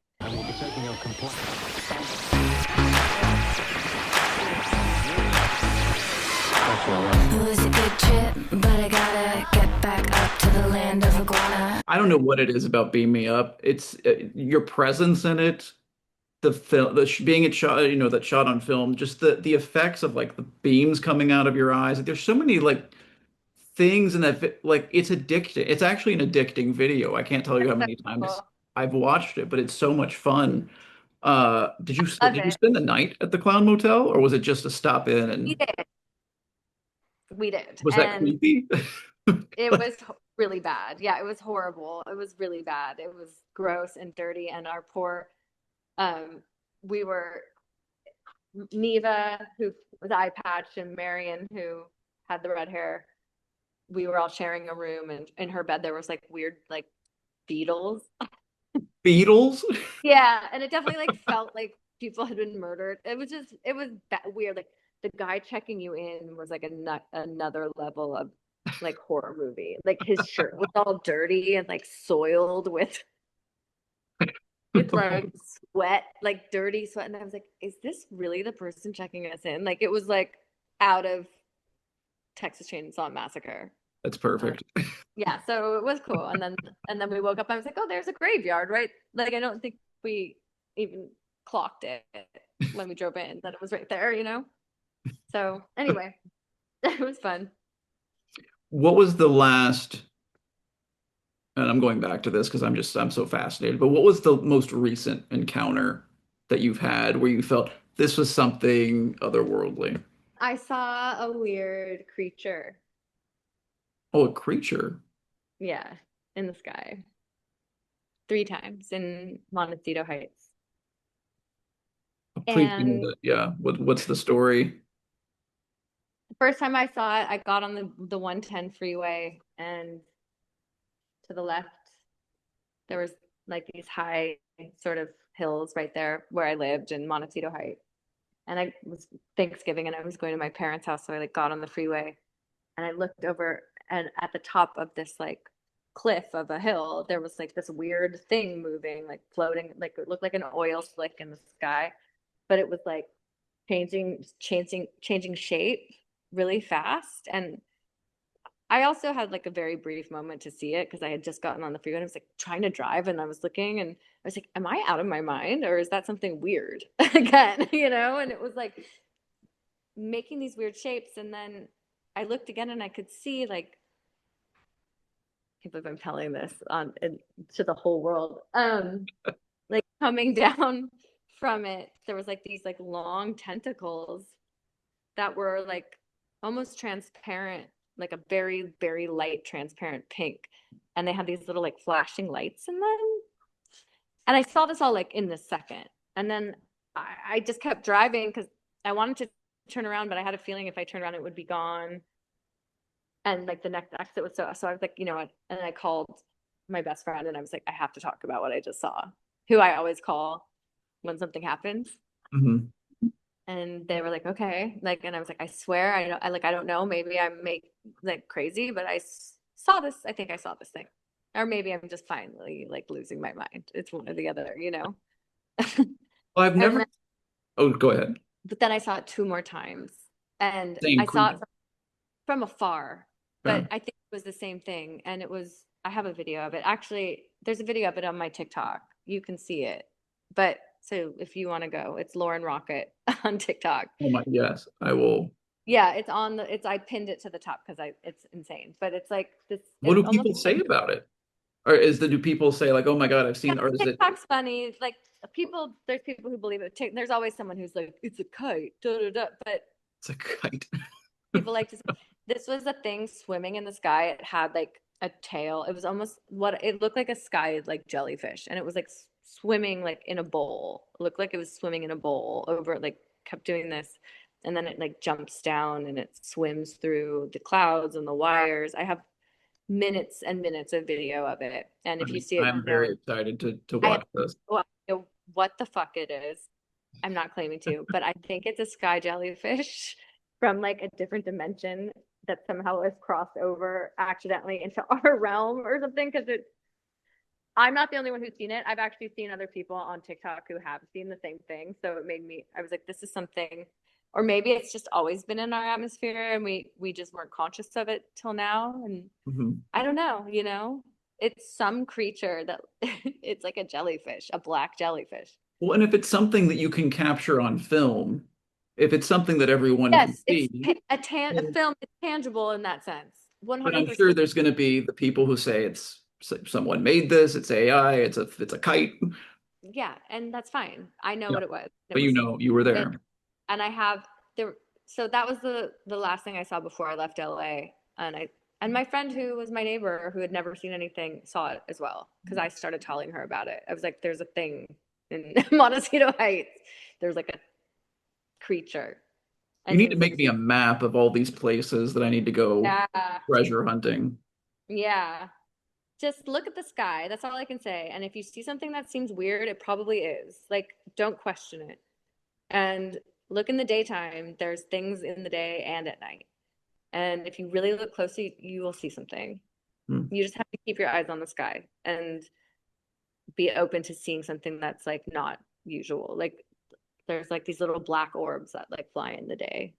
It was a good trip, but I gotta get back up to the land of iguana. I don't know what it is about Beam Me Up. It's your presence in it, the film, being it shot, that shot on film, just the effects of like the beams coming out of your eyes. Like, there's so many like things in that like it's addicting. It's actually an addicting video. I can't tell you how That's so many times cool. I've watched it, but it's so much fun. Love Did you it. spend the night at the Clown Motel, or was it just a stop in We and did. We did. was that And creepy? it was really bad. Yeah, it was horrible. It was really bad. It was gross and dirty. And our poor, um, we were Neva, who was eye patched, and Marion, who had the red hair. We were all sharing a room, and in her bed there was like weird like beetles. Beatles? Yeah, and it definitely like felt like people had been murdered. It was weird. Like the guy checking you in was like another level of like horror movie. Like his shirt was all dirty and like soiled with like sweat, like dirty sweat. And I was like, is this really the person checking us in? Like it was like out of Texas Chainsaw Massacre. That's Uh, perfect. yeah, so it was cool. And then we woke up. I was like, oh, there's a graveyard, right? Like I don't think we even clocked it when we drove in that it was right there, you know. So anyway, it was fun. What was the last, and I'm going back to this because I'm so fascinated, but what was the most recent encounter that you've had where you felt this was something otherworldly? I saw a weird creature, Oh, a creature. yeah, in the sky 3 times in Montecito Heights. Please give me And the, yeah. What's the story? the first time I saw it, I got on the 110 freeway, and to the left there was like these high sort of hills right there where I lived in Montecito Heights. And I was Thanksgiving and I was going to my parents' house, so I like got on the freeway and I looked over, and at the top of this like cliff of a hill, there was like this weird thing moving, like floating, like it looked like an oil slick in the sky, but it was like changing shape really fast. And I also had like a very brief moment to see it because I had just gotten on the freeway and I was like trying to drive, and I was looking and I was like, am I out of my mind or is that something weird again? You know? And it was like making these weird shapes. And then I looked again and I could see like, I can't believe I'm telling this to the whole world. Like coming down from it, there was like these like long tentacles that were like almost transparent, like a very, very light, transparent pink. And they had these little like flashing lights in them. And I saw this all like in this second. And then I just kept driving because I wanted to turn around, but I had a feeling if I turned around, it would be gone. And like the next exit was so I was like, you know what? And I called my best friend and I was like, I have to talk about what I just saw, who I always call when something happens. Hmm. And they were like, okay, like, and I was like, I swear, I don't know, maybe I'm like crazy, but saw this. I think I saw this thing, or maybe I'm just finally like losing my mind. It's one or the other, you know. Well, I've And never. then, Oh, go ahead. but then I saw it 2 more times, and Same I saw creature. it from afar, Yeah. but I think it was the same thing. And I have a video of it. Actually, there's a video of it on my TikTok. You can see it. But so if you want to go, it's Lauren Rocket on TikTok. Oh my, yes, I will. Yeah, I pinned it to the top because it's insane. But it's like this, What it's do almost people say about it? Or do people say like, oh my God, I've yeah, seen, or is it, TikTok's funny. It's like there's people who believe it. There's always someone who's like, it's a kite, da, da, da. But it's a kite? people like to say, this was a thing swimming in the sky. It had like a tail. It was almost what it looked like, a sky like jellyfish, and it was like swimming like in a bowl. It looked like it was swimming in a bowl over, like kept doing this, and then it like jumps down and it swims through the clouds and the wires. I have minutes and minutes of video of it, and if you see it, I'm very excited to I have watch this. well, I know what the fuck it is. I'm not claiming to, but I think it's a sky jellyfish from like a different dimension that somehow has crossed over accidentally into our realm or something. Because I'm not the only one who's seen it. I've actually seen other people on TikTok who have seen the same thing. So it made me, I was like, this is something, or maybe it's just always been in our atmosphere and we just weren't conscious of it till now. And Mhm. I don't know, you know, it's some creature that it's like a jellyfish, a black jellyfish. Well, and if it's something that you can capture on film, if it's something that everyone can Yes, it's see, a film is tangible in that sense. but I'm sure 100%. there's going to be the people who say someone made this, it's AI, it's a kite. Yeah, and that's fine. I know Yeah, what it was. It but was you were it, there. and I have there. So that was the last thing I saw before I left LA, and my friend who was my neighbor who had never seen anything saw it as well because I started telling her about it. I was like, "There's a thing in Montecito Heights. There's like a creature." You And need he to was like, make me a map of all these places that I need to go "Yeah, treasure hunting. yeah." Just look at the sky. That's all I can say. And if you see something that seems weird, it probably is. Like, don't question it. And look in the daytime. There's things in the day and at night. And if you really look closely, you will see something. Hmm. You just have to keep your eyes on the sky and be open to seeing something that's like not usual. Like there's like these little black orbs that like fly in the day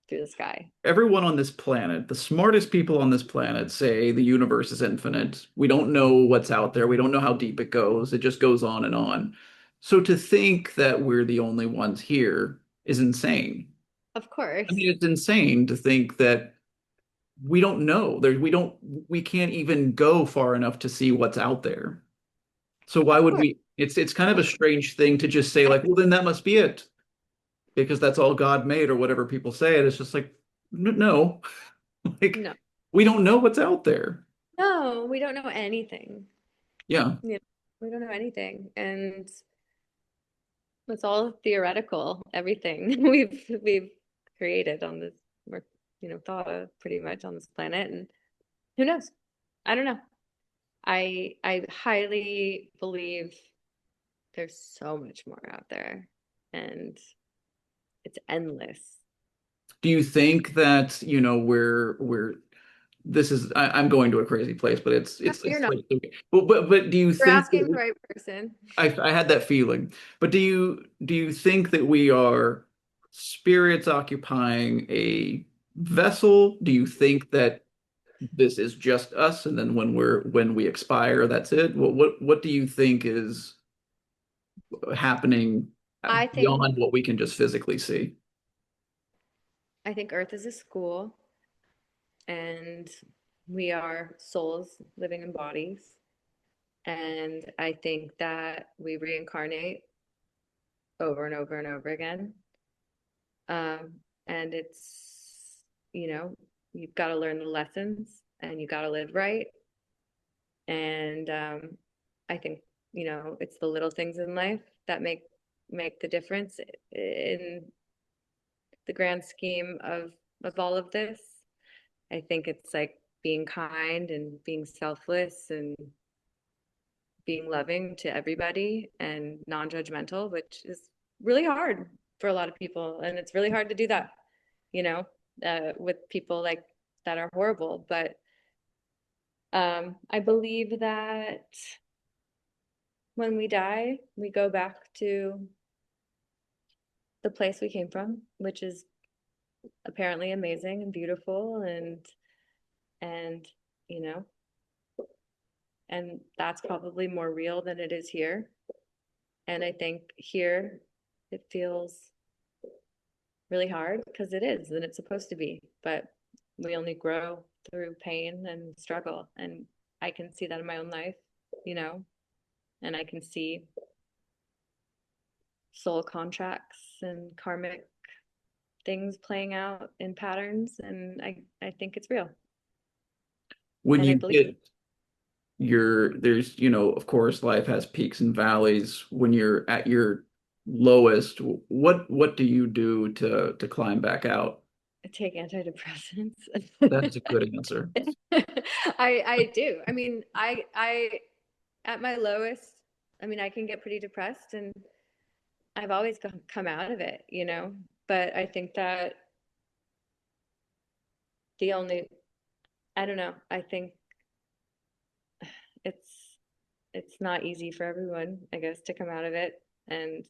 through the sky. Everyone on this planet, the smartest people on this planet say the universe is infinite. We don't know what's out there. We don't know how deep it goes. It just goes on and on. So to think that we're the only ones here is insane. Of course. I mean, it's insane to think that we don't know. We can't even go far enough to see what's out there. So why Of would course. we? It's kind of a strange thing to just say like, well, then that must be it because that's all God made or whatever people say. And it's just like, no, like No. we don't know what's out there. No, we don't know anything. Yeah. You know, we don't know anything. And it's all theoretical, everything we've created on this, or thought of pretty much on this planet. And who knows? I don't know. I highly believe there's so much more out there, and it's endless. Do you think that, we're this is I'm going to a crazy place, but You're it's not. like okay. But do you You're think asking the right person. I had that feeling. But do you think that we are spirits occupying a vessel? Do you think that this is just us, and then when we expire, that's it? What do you think is happening I think beyond what we can just physically see? I think Earth is a school, and we are souls living in bodies. And I think that we reincarnate over and over and over again. And you've got to learn the lessons and you got to live right. And I think, it's the little things in life that make the difference in the grand scheme of all of this. I think it's like being kind and being selfless and being loving to everybody and non-judgmental, which is really hard for a lot of people. And it's really hard to do that, with people like that are horrible. But I believe that when we die, we go back to the place we came from, which is apparently amazing and beautiful and you know, and that's probably more real than it is here. And I think here it feels really hard because it is and it's supposed to be, but we only grow through pain and struggle. And I can see that in my own life, and I can see soul contracts and karmic things playing out in patterns. And I think it's real. When And I you believe get there's, of course, life has peaks and valleys. When you're at your lowest, what do you do to climb back out? I take antidepressants. That's a good answer. I do. I mean, I at my lowest, I mean, I can get pretty depressed and I've always come out of it, but I think that the only, I don't know, I think it's it's not easy for everyone, I guess, to come out of it. And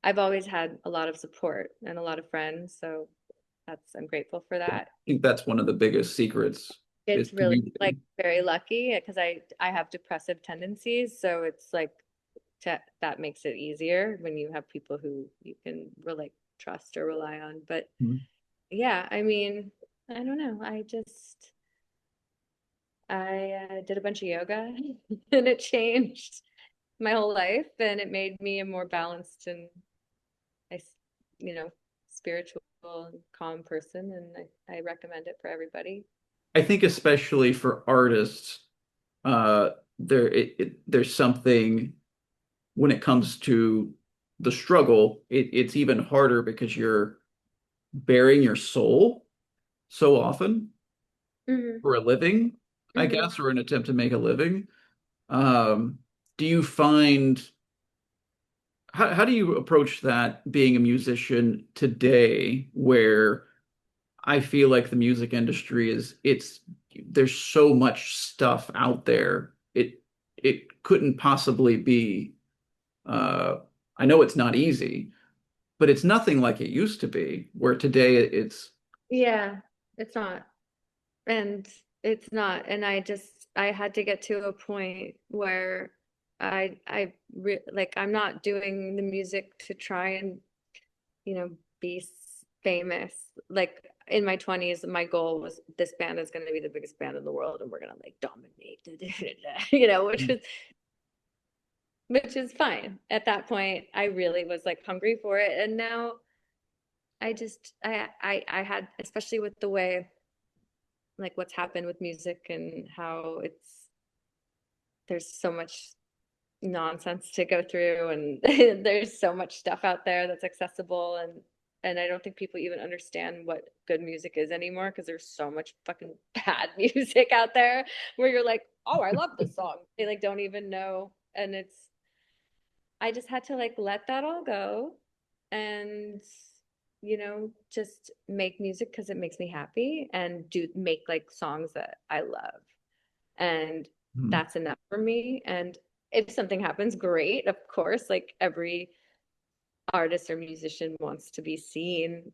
I've always had a lot of support and a lot of friends, so I'm grateful for I that. think that's one of the biggest secrets It's really like community. very lucky because I have depressive tendencies, so it's like that makes it easier when you have people who you can really trust or rely on. But Mhm. yeah, I mean, I don't know. I did a bunch of yoga and it changed my whole life and it made me a more balanced and I, you know, spiritual and calm person. And I recommend it for everybody. I think especially for artists, uh, there's something when it comes to the struggle, it's even harder because you're bearing your soul so often Hmm. for a living, I Hmm. guess, or an attempt to make a living. Um, do you find how do you approach that being a musician today where I feel like the music industry is it's there's so much stuff out there. It couldn't possibly be uh I know it's not easy, but it's nothing like it used to be, where today it's Yeah, it's not. And it's not. And I had to get to a point where like I'm not doing the music to try and, be famous. Like in my 20s, my goal was this band is going to be the biggest band in the world and we're going to like dominate, which is fine. At that point, I really was like hungry for it. And now I had, especially with the way like what's happened with music and how there's so much nonsense to go through and there's so much stuff out there that's accessible and I don't think people even understand what good music is anymore because there's so much fucking bad music out there where you're like, oh, I love this song. They like don't even know. And I just had to like let that all go and just make music because it makes me happy and do make like songs that I love. And hmm, that's enough for me. And if something happens, great, of course. Like every artist or musician wants to be seen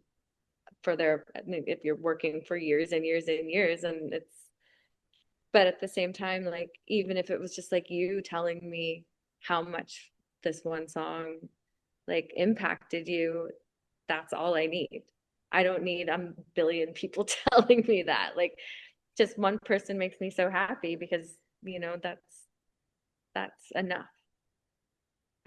for their, if you're working for years and years and years, and but at the same time, like, even if it was just like you telling me how much this one song like impacted you, that's all I need. I don't need a billion people telling me that. Like, just one person makes me so happy because, that's enough.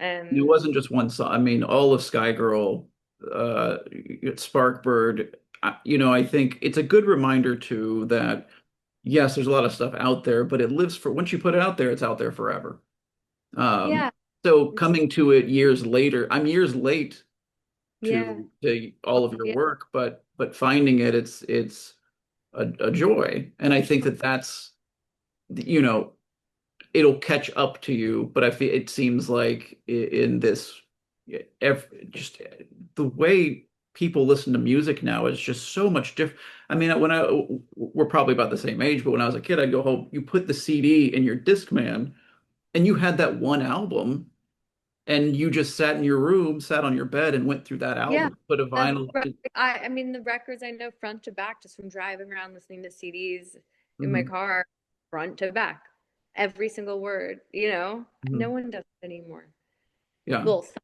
it And wasn't just one song. I mean, all of Skygirl, Sparkbyrd, I think it's a good reminder too that yes, there's a lot of stuff out there, but it lives for once you put it out there, it's out there forever. Um, yeah, so coming to it years later, I'm years late yeah, to all of your yeah, work, but finding it, it's a joy, and I think that's you know it'll catch up to you. But I feel it seems like in this, just the way people listen to music now is just so much different. I mean, we're probably about the same age, but when I was a kid, I'd go home, you put the CD in your Discman, and you had that one album, and you just sat in your room, sat on your bed, and went through that yeah. album, put a vinyl. I mean, the records I know front to back just from driving around listening to CDs in my Mhm, car, front to back, every single word, no mhm. one does it anymore. Yeah. Well, some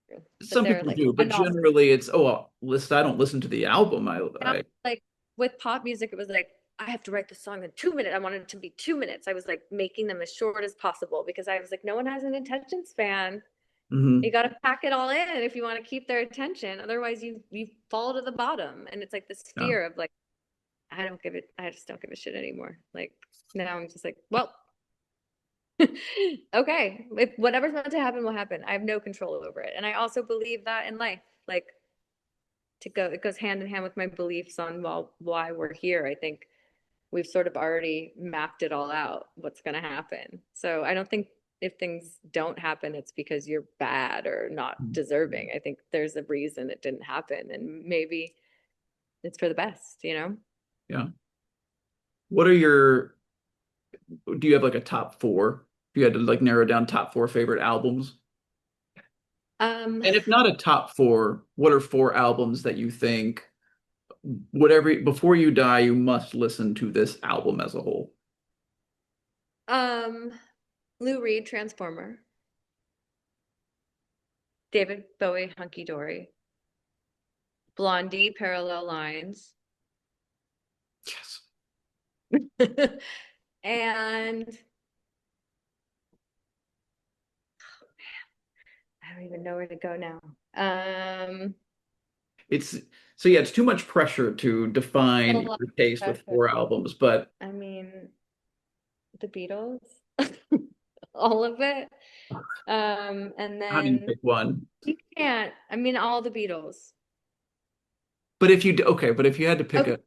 do, but Some they're people like do, but enough. generally it's, oh, well, I don't listen to the album. Now, like with pop music, it was like, I have to write the song in 2 minutes. I wanted it to be 2 minutes. I was like making them as short as possible because I was like, no one has an attention span. You Mhm. got to pack it all in if you want to keep their attention. Otherwise, you fall to the bottom. And it's like this Yeah. fear of like, I just don't give a shit anymore. Like now I'm just like, well, okay, if whatever's meant to happen will happen. I have no control over it. And I also believe that in life, like it goes hand in hand with my beliefs on why we're here. I think we've sort of already mapped it all out, what's going to happen. So I don't think if things don't happen, it's because you're bad or not deserving. I think there's a reason it didn't happen, and maybe it's for the best. Yeah. What are your, do you have like a top four? If you had to like narrow down top four favorite albums? Um, And if not a top four, what are four albums that you think whatever, before you die, you must listen to this album as a whole. Um, Lou Reed, Transformer. David Bowie, Hunky Dory. Blondie, Parallel Lines. Yes. And I don't even know where to go now. It's so yeah, it's too much pressure to A define lot your taste of with pressure. 4 albums, but I mean, the Beatles, all of it. And how do you then pick one? you can't, I mean, all the Beatles. But if you okay, but if you had to pick Okay, a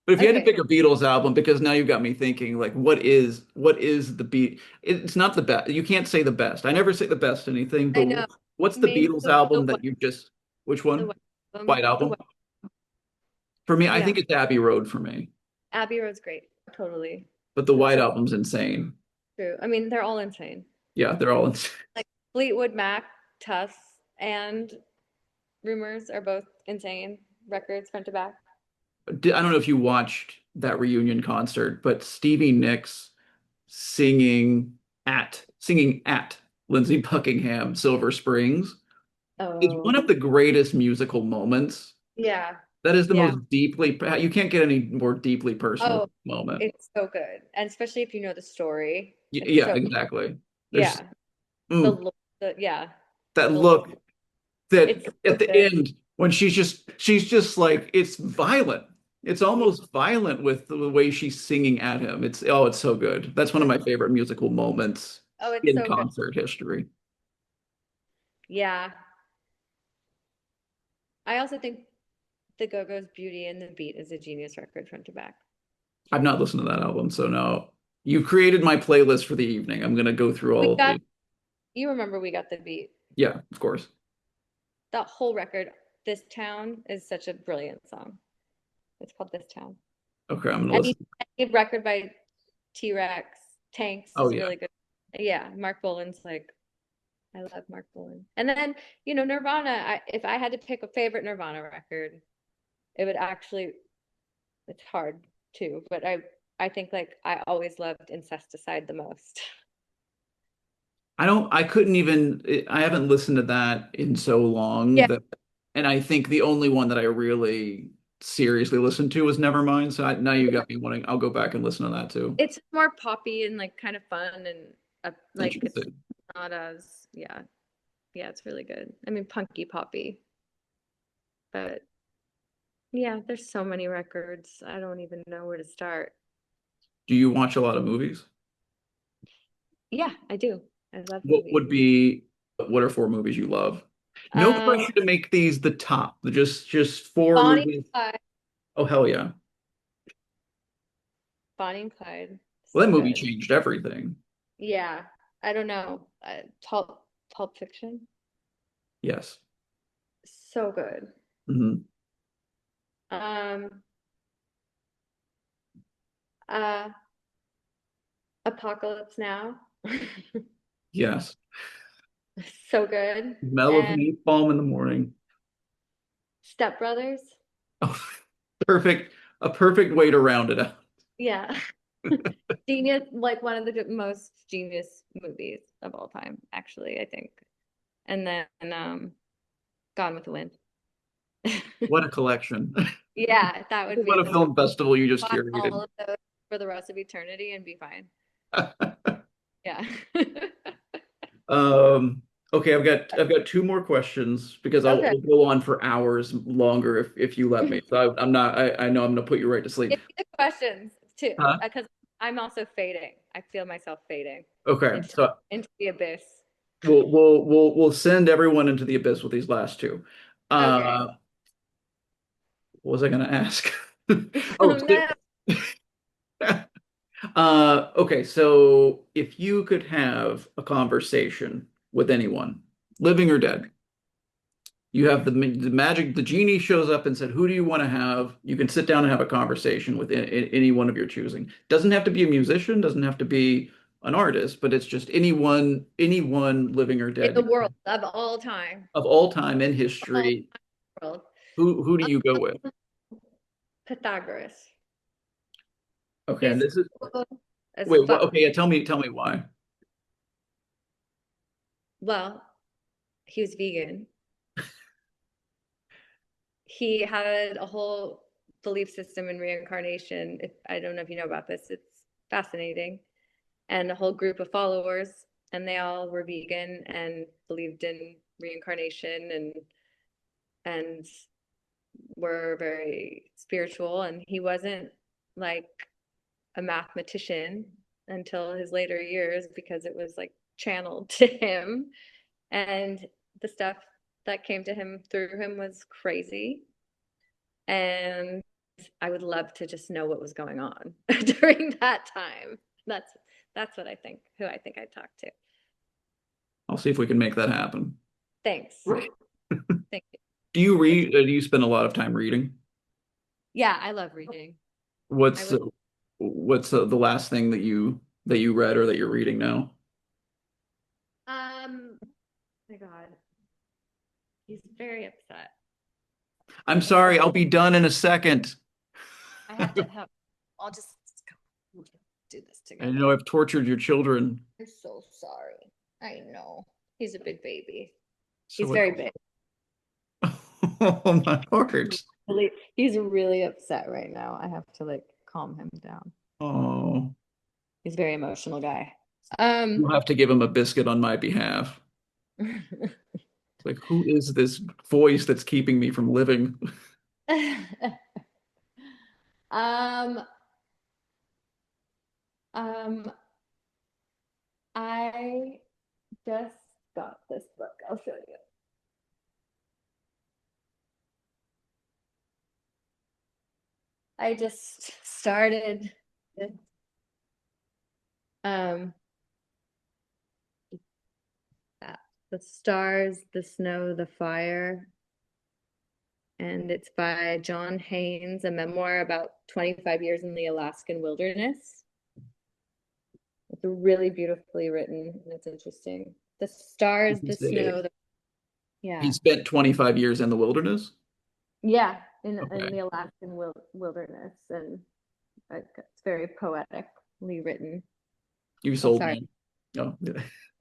but if you had to okay. pick a Beatles album, because now you've got me thinking, like, what is the beat? It's not the best. You can't say the best. I never say the best anything, I but know. what's the Maybe Beatles album that you just which the one? White Album. White The Album? White, For me, I yeah. think it's Abbey Road for me. Abbey Road's great. Totally. But the That's White so Album's insane. true. I mean, they're all insane. Yeah, they're all insane. Like Fleetwood Mac, Tuss, and Rumors are both insane records front to back. I don't know if you watched that reunion concert, but Stevie Nicks singing at Lindsey Buckingham, Silver Springs is one Oh, of the greatest musical moments. yeah. That is the Yeah. most deeply, you can't get any more deeply personal Oh, moment. it's so good. And especially if you know the story. It's Yeah, so, exactly. There's yeah. The, mm, lo- yeah. that The, look that it's so at the good. end when she's just like it's violent. It's almost violent with the way she's singing at him. It's so good. That's one of my favorite musical moments Oh, it's in so good. concert history. Yeah. I also think The Go-Go's Beauty and the Beat is a genius record front to back. I've not listened to that album, so no. You created my playlist for the evening. I'm gonna go through We all of got, these. you remember We Got the Beat. Yeah, of course. That whole record, This Town, is such a brilliant song. It's called This Town. Okay, I'm gonna Any, listen. any record by T-Rex, Tanks Oh is yeah. really good. Yeah, Mark Bolan's like, I love Mark Bolan. And then, Nirvana, if I had to pick a favorite Nirvana record, it would actually, it's hard too, but I think like I always loved Incesticide the most. I couldn't even, I haven't listened to that in so long Yeah. that, and I think the only one that I really seriously listened to was Nevermind. So now you got me wanting, I'll go back and listen to that too. It's more poppy and like kind of fun and like it's Interesting. not as, yeah. Yeah, it's really good. I mean, punky poppy, but yeah, there's so many records. I don't even know where to start. Do you watch a lot of movies? Yeah, I do. I love What movies. would be, what are 4 movies you love? No Um, pressure to make these the top, just 4 Bonnie movies. and Clyde. Oh, hell yeah. Bonnie and Clyde. Well, that So movie good. changed everything. Yeah, I don't know. Pulp Fiction. Yes. So good. Hmm. Um, uh, Apocalypse Now. Yes. So good. Smell of And napalm in the morning. Step Brothers. Oh, perfect. A perfect way to round it out. Yeah. Genius, like one of the most genius movies of all time, actually, I think. And then Gone with the Wind. What a collection. Yeah, that would be What a the film festival you just watch all curated. of those for the rest of eternity and be fine. Yeah. Okay, I've got 2 more questions because Okay. we'll go on for hours longer if you let me. So I'm not I know I'm gonna put you right to sleep. Give me the questions too, Huh? because I'm also fading. I feel myself fading Okay, into so into the abyss. we'll send everyone into the abyss with these last 2. Okay. Uh, what was I gonna ask? Oh Oh, no. okay, so if you could have a conversation with anyone, living or dead, you have the magic, the genie shows up and said, "Who do you want to have?" You can sit down and have a conversation with any one of your choosing. Doesn't have to be a musician, doesn't have to be an artist, but it's just anyone living or In the dead world of all time. of all time in All history. world. Who do you go with? Pythagoras. Okay, and He's this is cool as wait, what, fuck. okay, yeah, tell me why. Well, he was vegan. He had a whole belief system in reincarnation. I don't know if you know about this. It's fascinating. And a whole group of followers, and they all were vegan and believed in reincarnation and were very spiritual. And he wasn't like a mathematician until his later years because it was like channeled to him. And the stuff that came to him through him was crazy. And I would love to just know what was going on during that time. That's what I think, who I think I talked to. I'll see if we can make that happen. Thanks. Thank you. Do you read? Do you spend a lot of time reading? Yeah, I love reading. What's I would, the last thing that you read or that you're reading now? oh my God. He's very upset. I'm sorry, I'll be done in a second. I have to have, I'll just do this I together. know I've tortured your children. I'm so sorry. I know. He's a big baby. So He's very big. Oh, my heart. He's really upset right now. I have to like calm him down. Oh, He's a very emotional guy. you'll have to give him a biscuit on my behalf. Like, who is this voice that's keeping me from living? um, I just got this book. I'll show you. I just started it. The Stars, the Snow, the Fire. And it's by John Haynes, a memoir about 25 years in the Alaskan wilderness. It's really beautifully written and it's interesting. The stars, the snow, yeah. He spent 25 years in the wilderness? Yeah, in Okay. the Alaskan wilderness, and it's very poetically written. You sold sorry. me. Oh,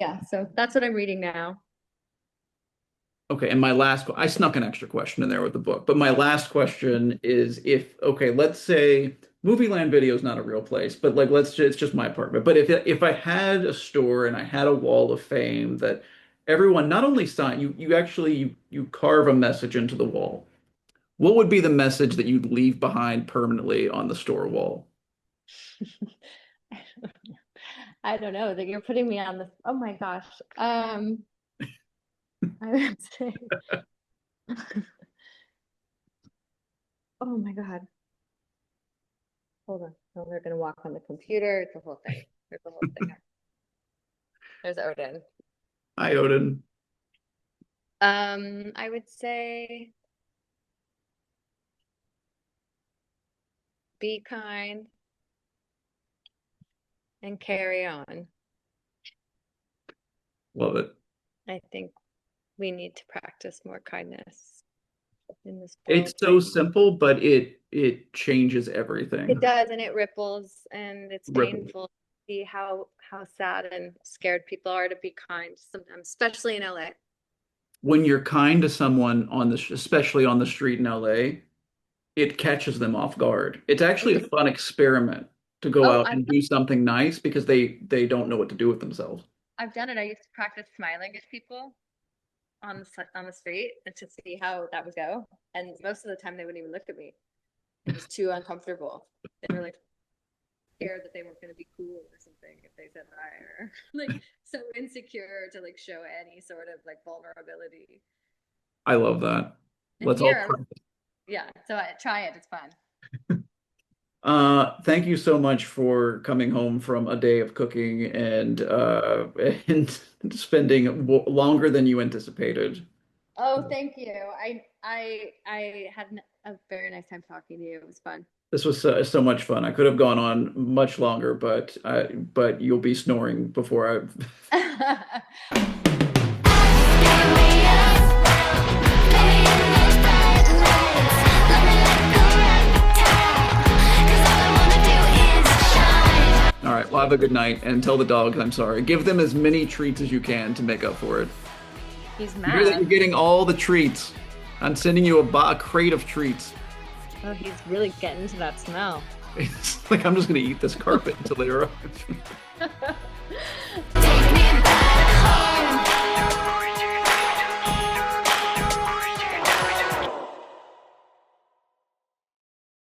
Yeah, so that's what I'm reading now. okay. And I snuck an extra question in there with the book, but my last question is okay, let's say Movieland Video is not a real place, but like, it's just my apartment. But if I had a store and I had a wall of fame that everyone not only sign, you actually, you carve a message into the wall. What would be the message that you'd leave behind permanently on the store wall? I don't know that you're putting me on the, oh my gosh. I would say, oh my God. Hold on. Oh, they're gonna walk on the computer. It's a whole thing. There's a whole thing. There's Odin. Hi, Odin. I would say be kind and carry on. Love it. I think we need to practice more kindness in this It's world. so simple, but it changes everything. It does, and it ripples, and it's Ripples. painful to see how sad and scared people are to be kind sometimes, especially in LA. When you're kind to someone especially on the street in LA, it catches them off guard. It's actually a fun experiment to go Oh, out and do something nice because they don't know what to do with themselves. I've done it. I used to practice smiling at people on the street and to see how that would go. And most of the time, they wouldn't even look at me. It was too uncomfortable. They were like scared that they weren't going to be cool or something if they said hi, or like so insecure to like show any sort of like vulnerability. I love that. And Let's all here, try. yeah. So try it. It's fun. Thank you so much for coming home from a day of cooking and spending longer than you anticipated. Oh, thank you. I had a very nice time talking to you. It was fun. This was so much fun. I could have gone on much longer, but you'll be snoring before I. Baby, in those bright lights, love me like a reptile. have a good night, and tell the dogs I'm sorry. Give them as many treats as you can to make up for it. He's You hear that mad. you're getting all the treats. I'm sending you a crate of treats. Oh, he's really getting to that smell. It's like I'm just gonna eat this carpet until they arrive.